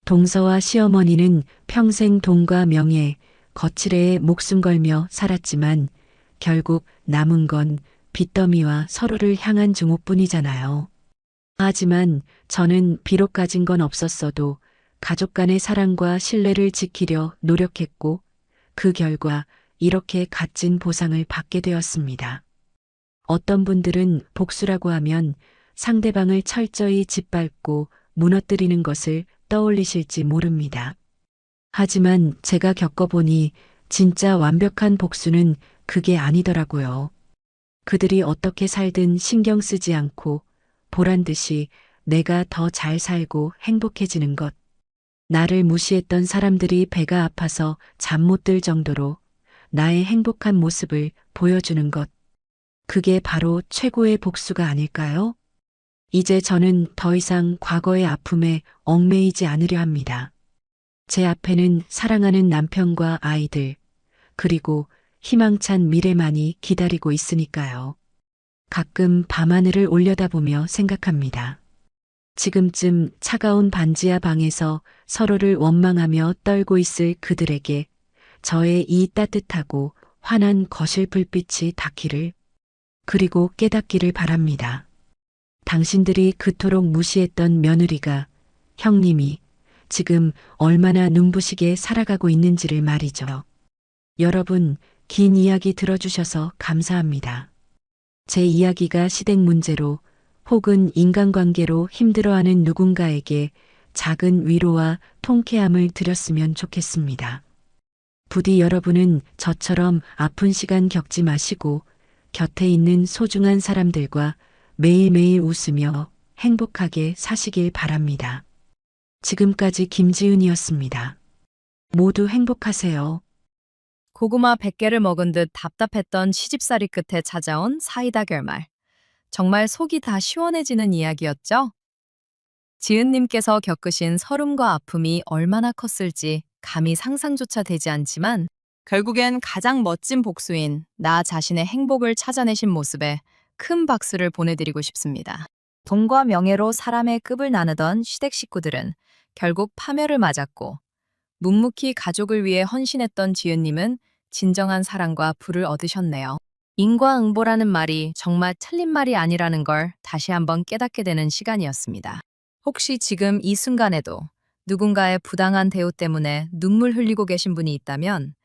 동서와 시어머니는 평생 돈과 명예, 거칠애에 목숨 걸며 살았지만 결국 남은 건 빚더미와 서로를 향한 증오뿐이잖아요. 하지만 저는 비록 가진 건 없었어도 가족 간의 사랑과 신뢰를 지키려 노력했고 그 결과 이렇게 값진 보상을 받게 되었습니다. 어떤 분들은 복수라고 하면 상대방을 철저히 짓밟고 무너뜨리는 것을 떠올리실지 모릅니다. 하지만 제가 겪어보니 진짜 완벽한 복수는 그게 아니더라고요. 그들이 어떻게 살든 신경 쓰지 않고 보란 듯이 내가 더 잘 살고 행복해지는 것. 나를 무시했던 사람들이 배가 아파서 잠 못 들 정도로 나의 행복한 모습을 보여주는 것. 그게 바로 최고의 복수가 아닐까요? 이제 저는 더 이상 과거의 아픔에 얽매이지 않으려 합니다. 제 앞에는 사랑하는 남편과 아이들, 그리고 희망찬 미래만이 기다리고 있으니까요. 가끔 밤하늘을 올려다보며 생각합니다. 지금쯤 차가운 반지하 방에서 서로를 원망하며 떨고 있을 그들에게 저의 이 따뜻하고 환한 거실 불빛이 닿기를, 그리고 깨닫기를 바랍니다. 당신들이 그토록 무시했던 며느리가, 형님이 지금 얼마나 눈부시게 살아가고 있는지를 말이죠. 여러분, 긴 이야기 들어주셔서 감사합니다. 제 이야기가 시댁 문제로 혹은 인간관계로 힘들어하는 누군가에게 작은 위로와 통쾌함을 드렸으면 좋겠습니다. 부디 여러분은 저처럼 아픈 시간 겪지 마시고 곁에 있는 소중한 사람들과 매일매일 웃으며 행복하게 사시길 바랍니다. 지금까지 김지은이었습니다. 모두 행복하세요. 고구마 100개를 먹은 듯 답답했던 시집살이 끝에 찾아온 사이다 결말. 정말 속이 다 시원해지는 이야기였죠? 지은님께서 겪으신 서름과 아픔이 얼마나 컸을지 감히 상상조차 되지 않지만 결국엔 가장 멋진 복수인 나 자신의 행복을 찾아내신 모습에 큰 박수를 보내드리고 싶습니다. 돈과 명예로 사람의 급을 나누던 시댁 식구들은 결국 파멸을 맞았고 묵묵히 가족을 위해 헌신했던 지은님은 진정한 사랑과 부를 얻으셨네요. 인과응보라는 말이 정말 틀린 말이 아니라는 걸 다시 한번 깨닫게 되는 시간이었습니다. 혹시 지금 이 순간에도 누군가의 부당한 대우 때문에 눈물 흘리고 계신 분이 있다면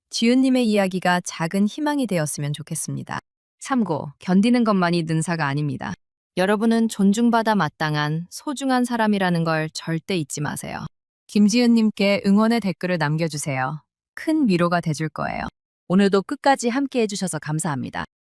지은님의 이야기가 작은 희망이 되었으면 좋겠습니다. 참고, 견디는 것만이 능사가 아닙니다. 여러분은 존중받아 마땅한 소중한 사람이라는 걸 절대 잊지 마세요. 김지은님께 응원의 댓글을 남겨주세요. 큰 위로가 돼줄 거예요. 오늘도 끝까지 함께 해주셔서 감사합니다.